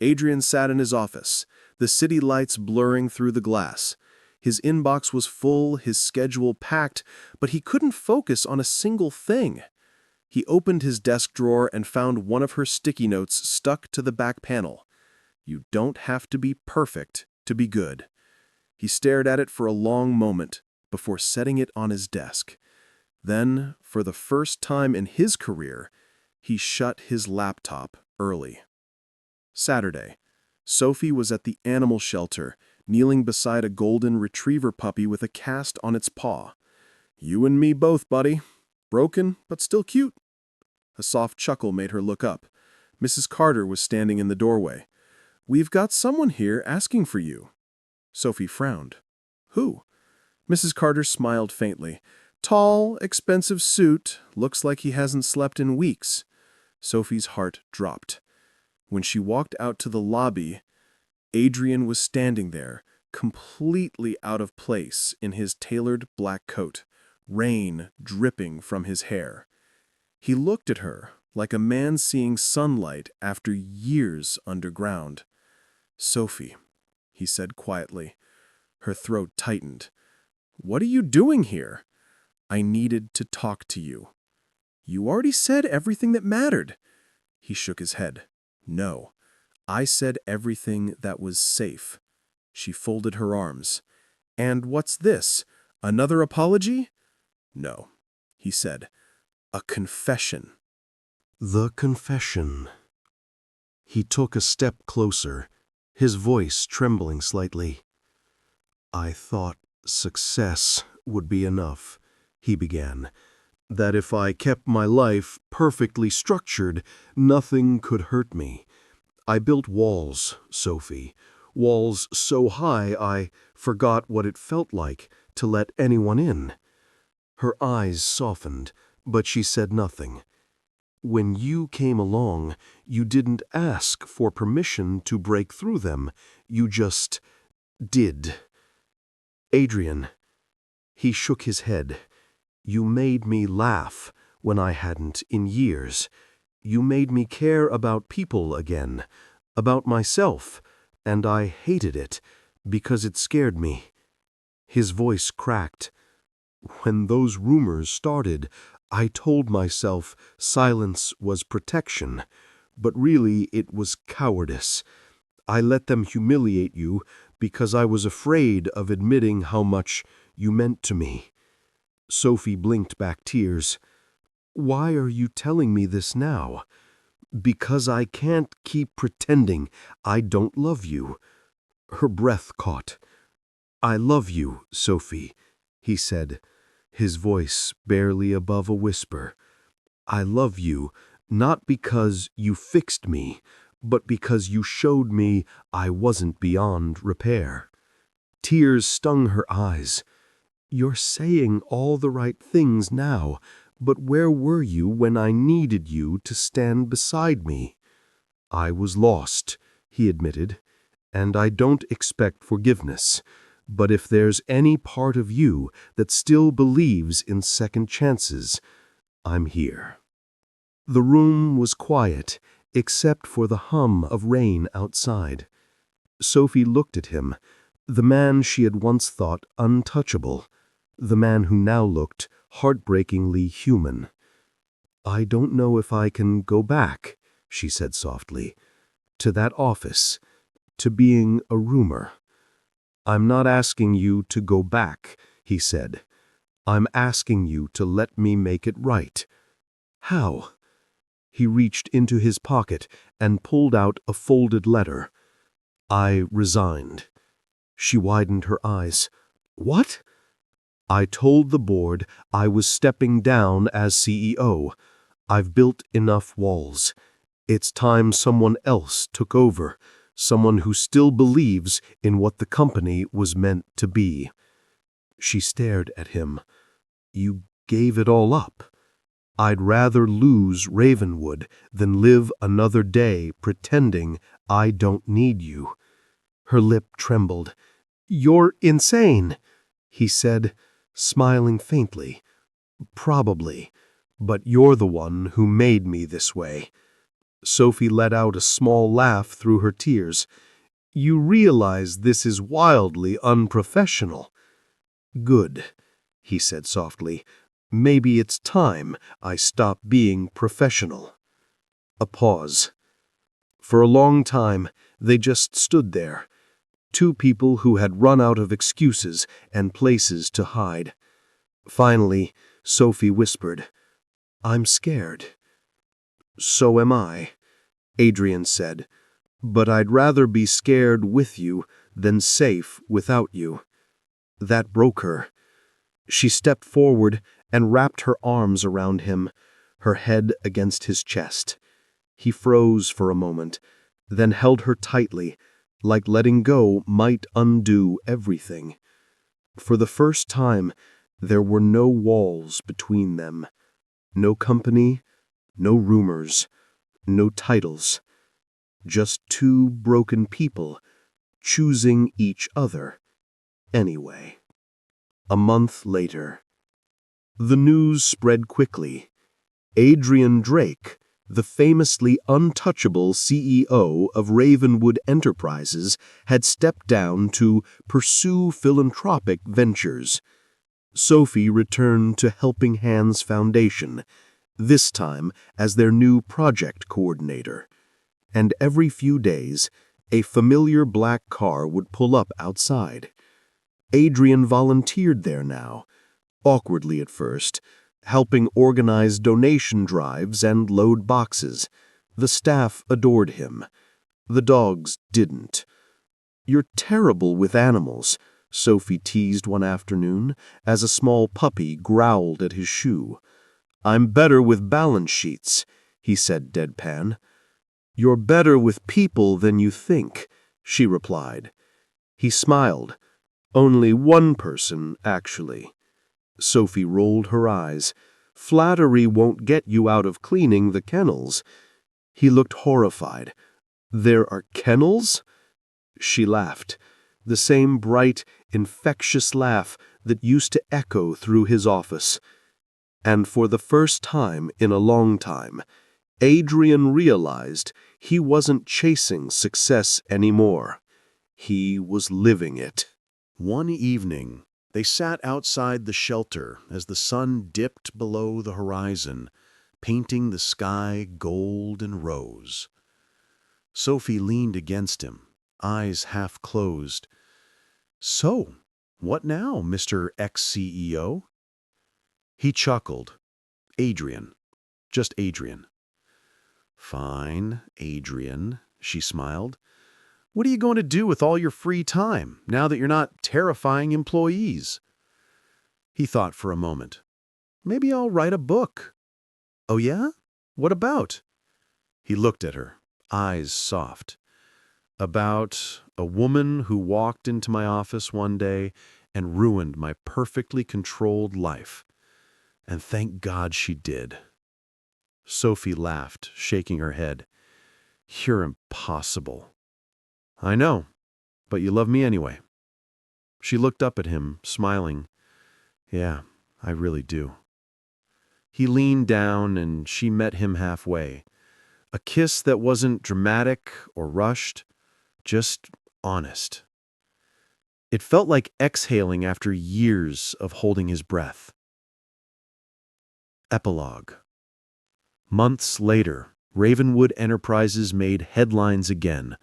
Speaker 3: Adrian sat in his office, the city lights blurring through the glass. His inbox was full, his schedule packed, but he couldn't focus on a single thing. He opened his desk drawer and found one of her sticky notes stuck to the back panel. You don't have to be perfect to be good. He stared at it for a long moment before setting it on his desk. Then, for the first time in his career, he shut his laptop early. Saturday. Sophie was at the animal shelter, kneeling beside a golden retriever puppy with a cast on its paw. You and me both, buddy. Broken, but still cute. A soft chuckle made her look up. Mrs. Carter was standing in the doorway. We've got someone here asking for you. Sophie frowned. Who? Mrs. Carter smiled faintly. Tall, expensive suit. Looks like he hasn't slept in weeks. Sophie's heart dropped. When she walked out to the lobby, Adrian was standing there, completely out of place in his tailored black coat, rain dripping from his hair. He looked at her like a man seeing sunlight after years underground. Sophie, he said quietly. Her throat tightened. What are you doing here? I needed to talk to you. You already said everything that mattered. He shook his head. No, I said everything that was safe. She folded her arms. And what's this? Another apology? No, he said. A confession.
Speaker 2: The confession. He took a step closer, his voice trembling slightly. I thought success would be enough, he began. That if I kept my life perfectly structured, nothing could hurt me. I built walls, Sophie, walls so high I forgot what it felt like to let anyone in. Her eyes softened, but she said nothing. When you came along, you didn't ask for permission to break through them. You just did. Adrian, he shook his head. You made me laugh when I hadn't in years. You made me care about people again, about myself, and I hated it because it scared me. His voice cracked. When those rumors started, I told myself silence was protection, but really it was cowardice. I let them humiliate you because I was afraid of admitting how much you meant to me. Sophie blinked back tears. Why are you telling me this now? Because I can't keep pretending I don't love you. Her breath caught. I love you, Sophie, he said, his voice barely above a whisper. "I love you, not because you fixed me, but because you showed me I wasn't beyond repair." Tears stung her eyes. "You're saying all the right things now, but where were you when I needed you to stand beside me?" "I was lost," he admitted, "and I don't expect forgiveness. But if there's any part of you that still believes in second chances, I'm here." The room was quiet, except for the hum of rain outside. Sophie looked at him, the man she had once thought untouchable, the man who now looked heartbreakingly human. "I don't know if I can go back," she said softly, "to that office, to being a rumor." "I'm not asking you to go back," he said. "I'm asking you to let me make it right." "How?" He reached into his pocket and pulled out a folded letter. "I resigned." She widened her eyes. "What?" "I told the board I was stepping down as CEO. I've built enough walls. It's time someone else took over, someone who still believes in what the company was meant to be." She stared at him. "You gave it all up?" "I'd rather lose Ravenwood than live another day pretending I don't need you." Her lip trembled. "You're insane," he said, smiling faintly. "Probably, but you're the one who made me this way." Sophie let out a small laugh through her tears. "You realize this is wildly unprofessional." "Good," he said softly. "Maybe it's time I stop being professional." A pause. For a long time, they just stood there, two people who had run out of excuses and places to hide. Finally, Sophie whispered, "I'm scared." "So am I," Adrian said, "but I'd rather be scared with you than safe without you." That broke her. She stepped forward and wrapped her arms around him, her head against his chest. He froze for a moment, then held her tightly, like letting go might undo everything. For the first time, there were no walls between them. No company, no rumors, no titles. Just two broken people choosing each other anyway. A month later. The news spread quickly. Adrian Drake, the famously untouchable CEO of Ravenwood Enterprises, had stepped down to pursue philanthropic ventures. Sophie returned to Helping Hands Foundation, this time as their new project coordinator. And every few days, a familiar black car would pull up outside. Adrian volunteered there now, awkwardly at first, helping organize donation drives and load boxes. The staff adored him. The dogs didn't. "You're terrible with animals," Sophie teased one afternoon as a small puppy growled at his shoe. "I'm better with balance sheets," he said deadpan. "You're better with people than you think," she replied. He smiled. "Only one person, actually." Sophie rolled her eyes. "Flattery won't get you out of cleaning the kennels." He looked horrified. "There are kennels?" She laughed, the same bright, infectious laugh that used to echo through his office. And for the first time in a long time, Adrian realized he wasn't chasing success anymore. He was living it.
Speaker 1: One evening, they sat outside the shelter as the sun dipped below the horizon, painting the sky gold and rose. Sophie leaned against him, eyes half closed. "So, what now, Mr. ex-CEO?" He chuckled. "Adrian. Just Adrian." "Fine, Adrian," she smiled. "What are you going to do with all your free time, now that you're not terrifying employees?"
Speaker 2: He thought for a moment. Maybe I'll write a book. Oh yeah? What about? He looked at her, eyes soft. About a woman who walked into my office one day and ruined my perfectly controlled life. And thank God she did. Sophie laughed, shaking her head. You're impossible. I know, but you love me anyway. She looked up at him, smiling. Yeah, I really do. He leaned down and she met him halfway. A kiss that wasn't dramatic or rushed, just honest. It felt like exhaling after years of holding his breath. Epilogue. Months later, Ravenwood Enterprises made headlines again,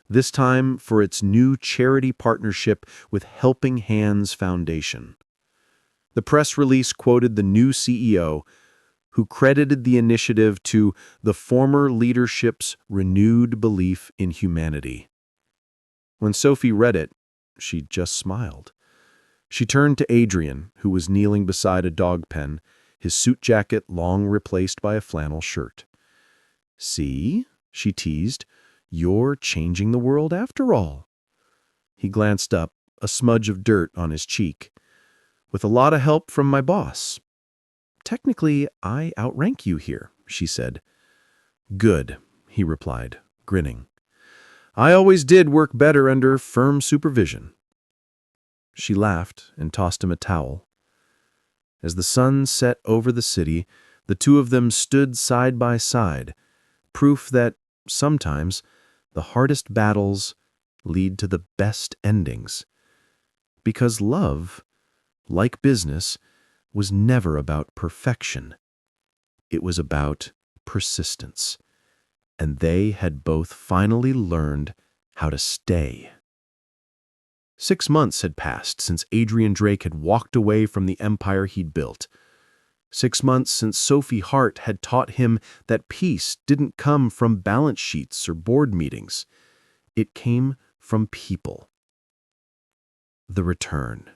Speaker 2: this time for its new charity partnership with Helping Hands Foundation. The press release quoted the new CEO, who credited the initiative to the former leadership's renewed belief in humanity. When Sophie read it, she just smiled. She turned to Adrian, who was kneeling beside a dog pen, his suit jacket long replaced by a flannel shirt. See, she teased, you're changing the world after all. He glanced up, a smudge of dirt on his cheek. With a lot of help from my boss. Technically, I outrank you here, she said. Good, he replied, grinning. I always did work better under firm supervision. She laughed and tossed him a towel. As the sun set over the city, the two of them stood side by side, proof that, sometimes, the hardest battles lead to the best endings. Because love, like business, was never about perfection. It was about persistence. And they had both finally learned how to stay. 6 months had passed since Adrian Drake had walked away from the empire he'd built. 6 months since Sophie Hart had taught him that peace didn't come from balance sheets or board meetings. It came from people. The return.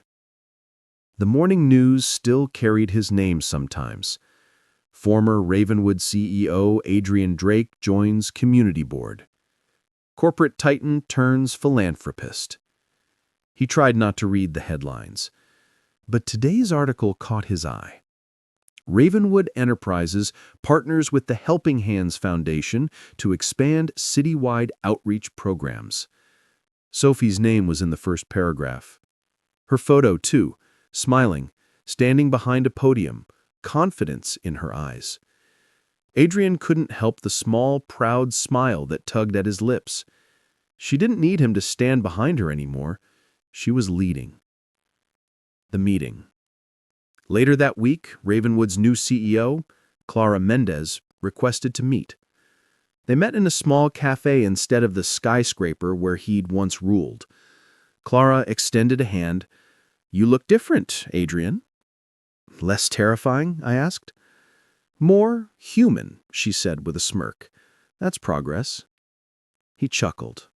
Speaker 2: The morning news still carried his name sometimes. Former Ravenwood CEO Adrian Drake joins Community Board. Corporate titan turns philanthropist. He tried not to read the headlines, but today's article caught his eye. Ravenwood Enterprises partners with the Helping Hands Foundation to expand citywide outreach programs. Sophie's name was in the first paragraph. Her photo, too, smiling, standing behind a podium, confidence in her eyes. Adrian couldn't help the small, proud smile that tugged at his lips. She didn't need him to stand behind her anymore. She was leading. The meeting. Later that week, Ravenwood's new CEO, Clara Mendez, requested to meet. They met in a small cafe instead of the skyscraper where he'd once ruled. Clara extended a hand. You look different, Adrian. Less terrifying, I asked. More human, she said with a smirk. That's progress. He chuckled.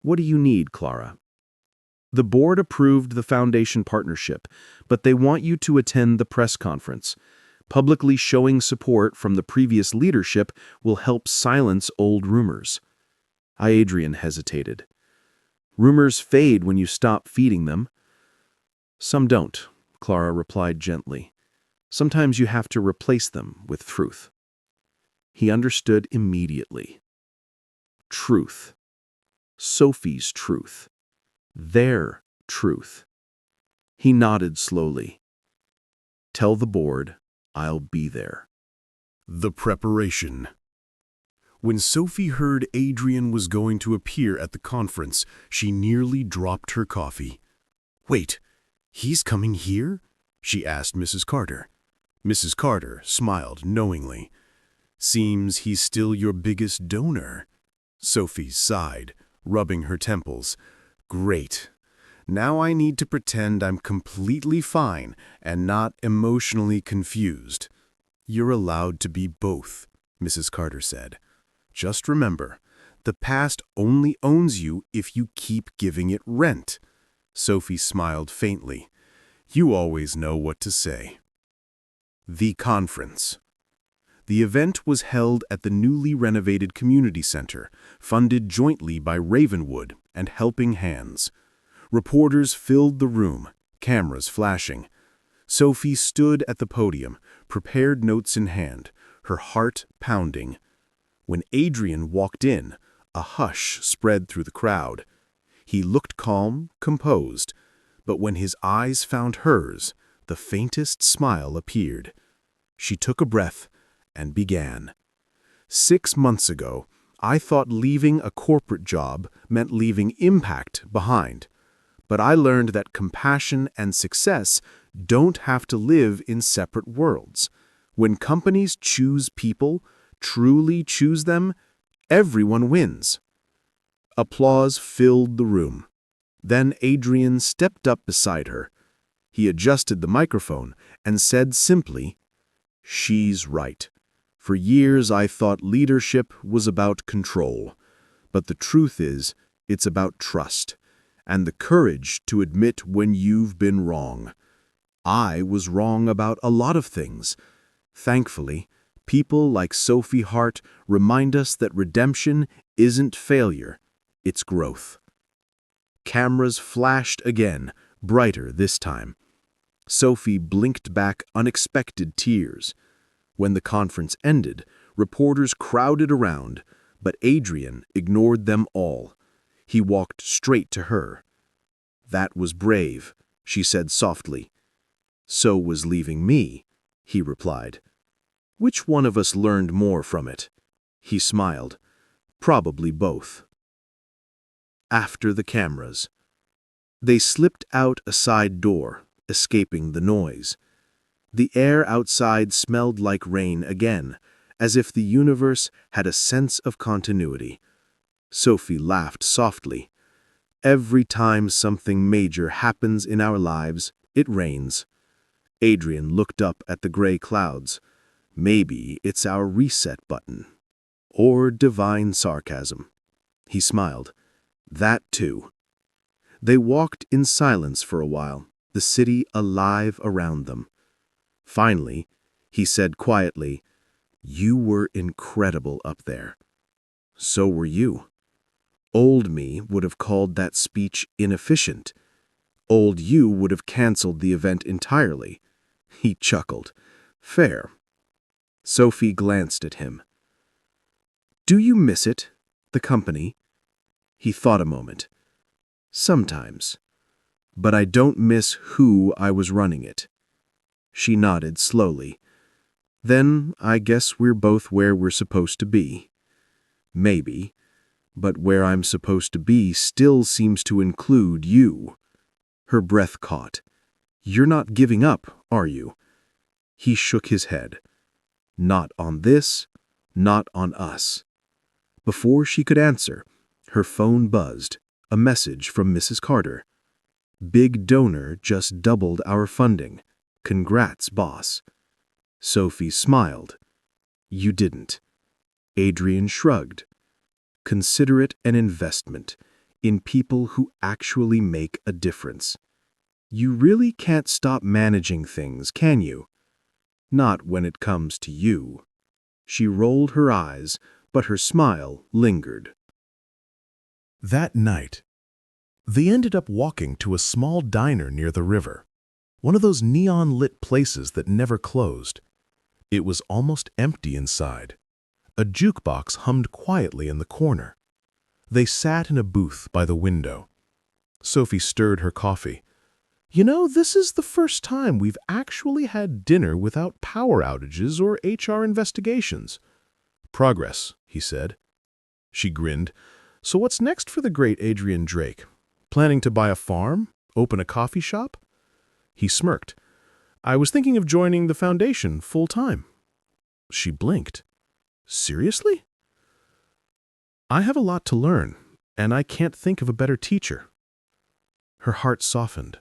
Speaker 2: What do you need, Clara? The board approved the foundation partnership, but they want you to attend the press conference. Publicly showing support from the previous leadership will help silence old rumors. Adrian hesitated. Rumors fade when you stop feeding them. Some don't, Clara replied gently. Sometimes you have to replace them with truth. He understood immediately. Truth. Sophie's truth. Their truth. He nodded slowly. Tell the board I'll be there.
Speaker 1: The preparation. When Sophie heard Adrian was going to appear at the conference, she nearly dropped her coffee. Wait, he's coming here? She asked Mrs. Carter. Mrs. Carter smiled knowingly. Seems he's still your biggest donor. Sophie sighed, rubbing her temples. Great. Now I need to pretend I'm completely fine and not emotionally confused. You're allowed to be both, Mrs. Carter said. Just remember, the past only owns you if you keep giving it rent. Sophie smiled faintly. You always know what to say. The conference. The event was held at the newly renovated community center, funded jointly by Ravenwood and Helping Hands. Reporters filled the room, cameras flashing. Sophie stood at the podium, prepared notes in hand, her heart pounding. When Adrian walked in, a hush spread through the crowd. He looked calm, composed, but when his eyes found hers, the faintest smile appeared. She took a breath and began. 6 months ago, I thought leaving a corporate job meant leaving impact behind. But I learned that compassion and success don't have to live in separate worlds. When companies choose people, truly choose them, everyone wins. Applause filled the room. Then Adrian stepped up beside her. He adjusted the microphone and said simply, "She's right. For years I thought leadership was about control. But the truth is, it's about trust and the courage to admit when you've been wrong. I was wrong about a lot of things. Thankfully, people like Sophie Hart remind us that redemption isn't failure, it's growth." Cameras flashed again, brighter this time. Sophie blinked back unexpected tears. When the conference ended, reporters crowded around, but Adrian ignored them all. He walked straight to her. "That was brave," she said softly. "So was leaving me," he replied. "Which one of us learned more from it?" He smiled. "Probably both." After the cameras. They slipped out a side door, escaping the noise. The air outside smelled like rain again, as if the universe had a sense of continuity. Sophie laughed softly. "Every time something major happens in our lives, it rains." Adrian looked up at the gray clouds. "Maybe it's our reset button." Or divine sarcasm. He smiled. "That too." They walked in silence for a while, the city alive around them. Finally, he said quietly, "You were incredible up there." "So were you." Old me would have called that speech inefficient. Old you would have canceled the event entirely. He chuckled. "Fair." Sophie glanced at him. "Do you miss it, the company?" He thought a moment. "Sometimes. But I don't miss who I was running it." She nodded slowly. "Then I guess we're both where we're supposed to be." "Maybe. But where I'm supposed to be still seems to include you." Her breath caught. "You're not giving up, are you?" He shook his head. "Not on this, not on us." Before she could answer, her phone buzzed, a message from Mrs. Carter. "Big donor just doubled our funding. Congrats, boss." Sophie smiled. "You didn't." Adrian shrugged. "Consider it an investment in people who actually make a difference. You really can't stop managing things, can you? Not when it comes to you." She rolled her eyes, but her smile lingered. That night, they ended up walking to a small diner near the river, one of those neon-lit places that never closed. It was almost empty inside. A jukebox hummed quietly in the corner. They sat in a booth by the window. Sophie stirred her coffee. "You know, this is the first time we've actually had dinner without power outages or HR investigations." "Progress," he said. She grinned. "So what's next for the great Adrian Drake? Planning to buy a farm? Open a coffee shop?" He smirked. "I was thinking of joining the foundation full-time." She blinked. "Seriously?" "I have a lot to learn, and I can't think of a better teacher." Her heart softened.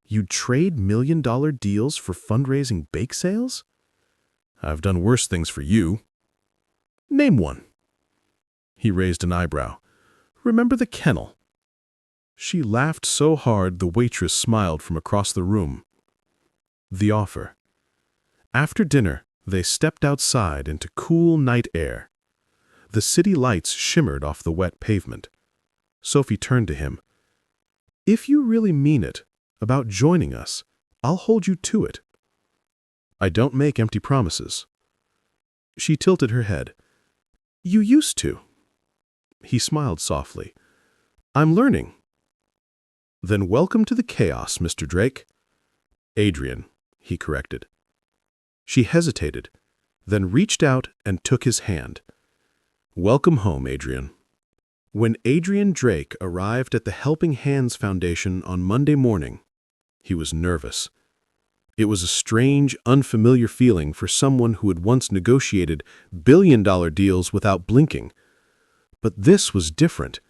Speaker 1: "You'd trade million-dollar deals for fundraising bake sales?" "I've done worse things for you." "Name one." He raised an eyebrow. "Remember the kennel?" She laughed so hard the waitress smiled from across the room. The offer. After dinner, they stepped outside into cool night air. The city lights shimmered off the wet pavement. Sophie turned to him. "If you really mean it about joining us, I'll hold you to it." "I don't make empty promises." She tilted her head. "You used to." He smiled softly. "I'm learning." "Then welcome to the chaos, Mr. Drake." "Adrian," he corrected. She hesitated, then reached out and took his hand. "Welcome home, Adrian." When Adrian Drake arrived at the Helping Hands Foundation on Monday morning, he was nervous. It was a strange, unfamiliar feeling for someone who had once negotiated billion-dollar deals without blinking. But this was different.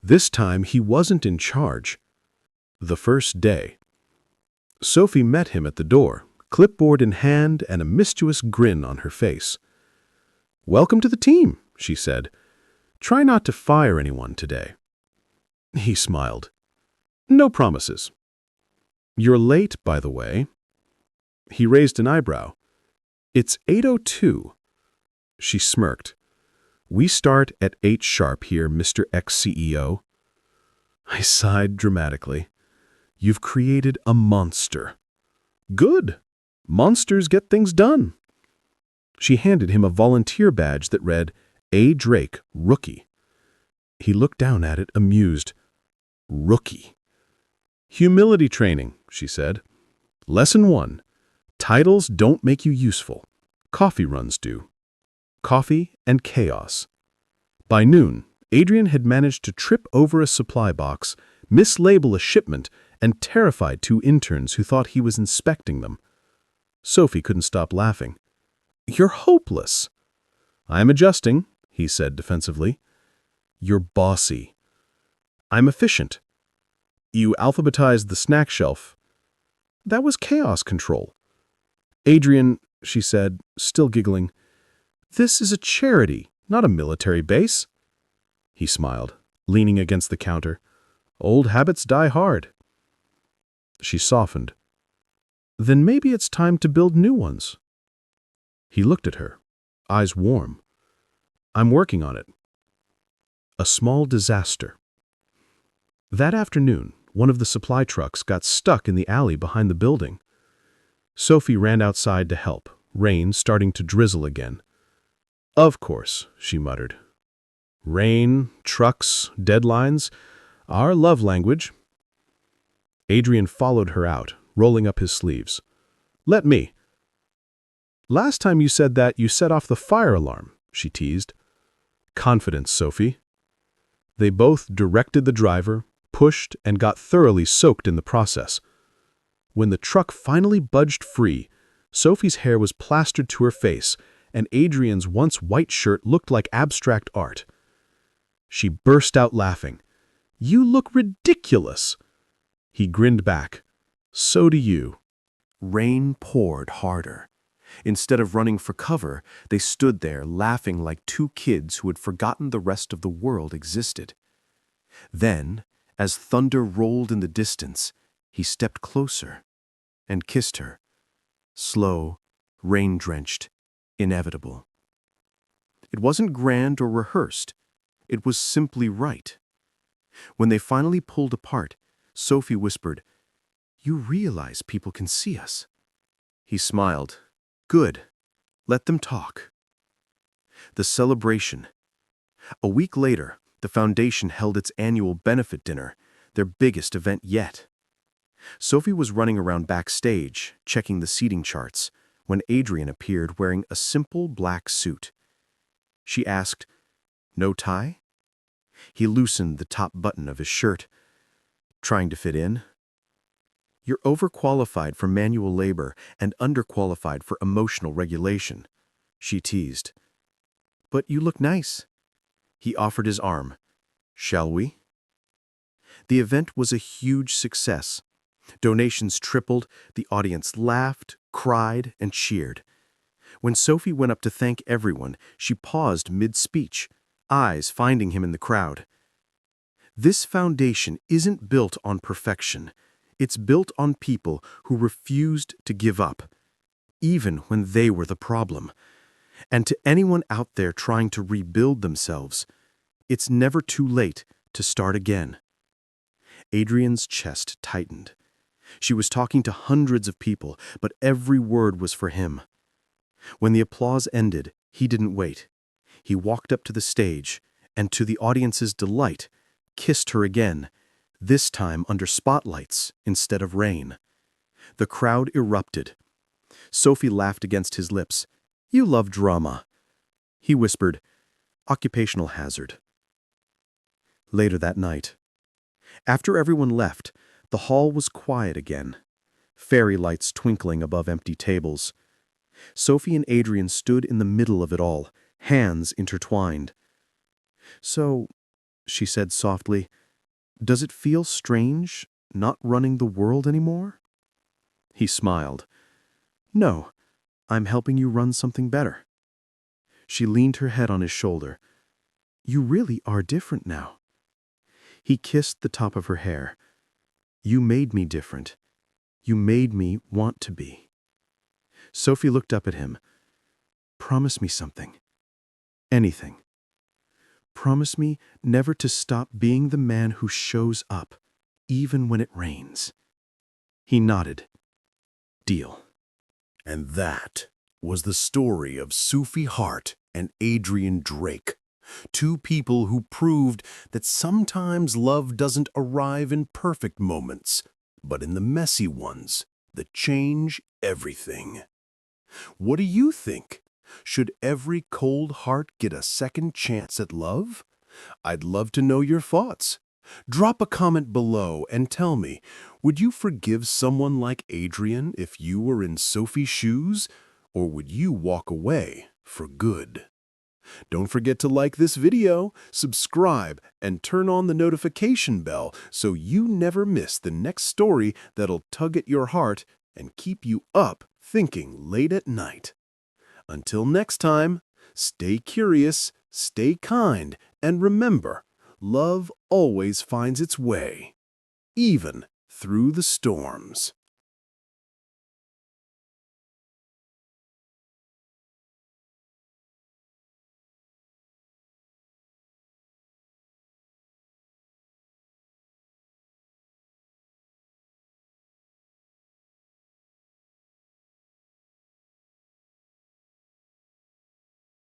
Speaker 1: This time he wasn't in charge. The first day. Sophie met him at the door, clipboard in hand and a mischievous grin on her face. "Welcome to the team," she said. "Try not to fire anyone today." He smiled. "No promises." "You're late, by the way." He raised an eyebrow. "It's 8:02. She smirked. "We start at 8 sharp here, Mr. Ex-CEO." I sighed dramatically. "You've created a monster." "Good. Monsters get things done." She handed him a volunteer badge that read, "A. Drake, Rookie." He looked down at it, amused. "Rookie." "Humility training," she said. "Lesson 1. Titles don't make you useful. Coffee runs do." Coffee and chaos. By noon, Adrian had managed to trip over a supply box, mislabel a shipment, and terrify 2 interns who thought he was inspecting them. Sophie couldn't stop laughing. "You're hopeless." "I'm adjusting," he said defensively. "You're bossy." "I'm efficient." "You alphabetized the snack shelf." "That was chaos control." "Adrian," she said, still giggling, "this is a charity, not a military base." He smiled, leaning against the counter. "Old habits die hard." She softened. "Then maybe it's time to build new ones." He looked at her, eyes warm. "I'm working on it." A small disaster. That afternoon, one of the supply trucks got stuck in the alley behind the building. Sophie ran outside to help, rain starting to drizzle again. "Of course," she muttered. "Rain, trucks, deadlines, our love language." Adrian followed her out, rolling up his sleeves. "Let me." "Last time you said that, you set off the fire alarm," she teased. "Confidence, Sophie." They both directed the driver, pushed, and got thoroughly soaked in the process. When the truck finally budged free, Sophie's hair was plastered to her face, and Adrian's once white shirt looked like abstract art. She burst out laughing. "You look ridiculous." He grinned back. "So do you."
Speaker 3: Rain poured harder. Instead of running for cover, they stood there laughing like 2 kids who had forgotten the rest of the world existed. Then, as thunder rolled in the distance, he stepped closer and kissed her. Slow, rain-drenched, inevitable. It wasn't grand or rehearsed. It was simply right. When they finally pulled apart, Sophie whispered, "You realize people can see us." He smiled. "Good. Let them talk." The celebration. A week later, the foundation held its annual benefit dinner, their biggest event yet. Sophie was running around backstage, checking the seating charts, when Adrian appeared wearing a simple black suit. She asked, "No tie?" He loosened the top button of his shirt. "Trying to fit in?" "You're overqualified for manual labor and underqualified for emotional regulation," she teased. "But you look nice." He offered his arm. "Shall we?" The event was a huge success. Donations tripled, the audience laughed, cried, and cheered. When Sophie went up to thank everyone, she paused mid-speech, eyes finding him in the crowd. This foundation isn't built on perfection. It's built on people who refused to give up, even when they were the problem. And to anyone out there trying to rebuild themselves, it's never too late to start again. Adrian's chest tightened. She was talking to hundreds of people, but every word was for him. When the applause ended, he didn't wait. He walked up to the stage, and to the audience's delight, kissed her again, this time under spotlights instead of rain. The crowd erupted. Sophie laughed against his lips. "You love drama." He whispered, "Occupational hazard." Later that night, after everyone left, the hall was quiet again, fairy lights twinkling above empty tables. Sophie and Adrian stood in the middle of it all, hands intertwined. "So," she said softly, "does it feel strange not running the world anymore?" He smiled. "No, I'm helping you run something better." She leaned her head on his shoulder. "You really are different now." He kissed the top of her hair. "You made me different. You made me want to be." Sophie looked up at him. "Promise me something. Anything. Promise me never to stop being the man who shows up, even when it rains." He nodded. "Deal."
Speaker 2: And that was the story of Sophie Hart and Adrian Drake, two people who proved that sometimes love doesn't arrive in perfect moments, but in the messy ones that change everything. What do you think? Should every cold heart get a second chance at love? I'd love to know your thoughts. Drop a comment below and tell me, would you forgive someone like Adrian if you were in Sophie's shoes, or would you walk away for good? Don't forget to like this video, subscribe, and turn on the notification bell so you never miss the next story that'll tug at your heart and keep you up thinking late at night. Until next time, stay curious, stay kind, and remember, love always finds its way, even through the storms.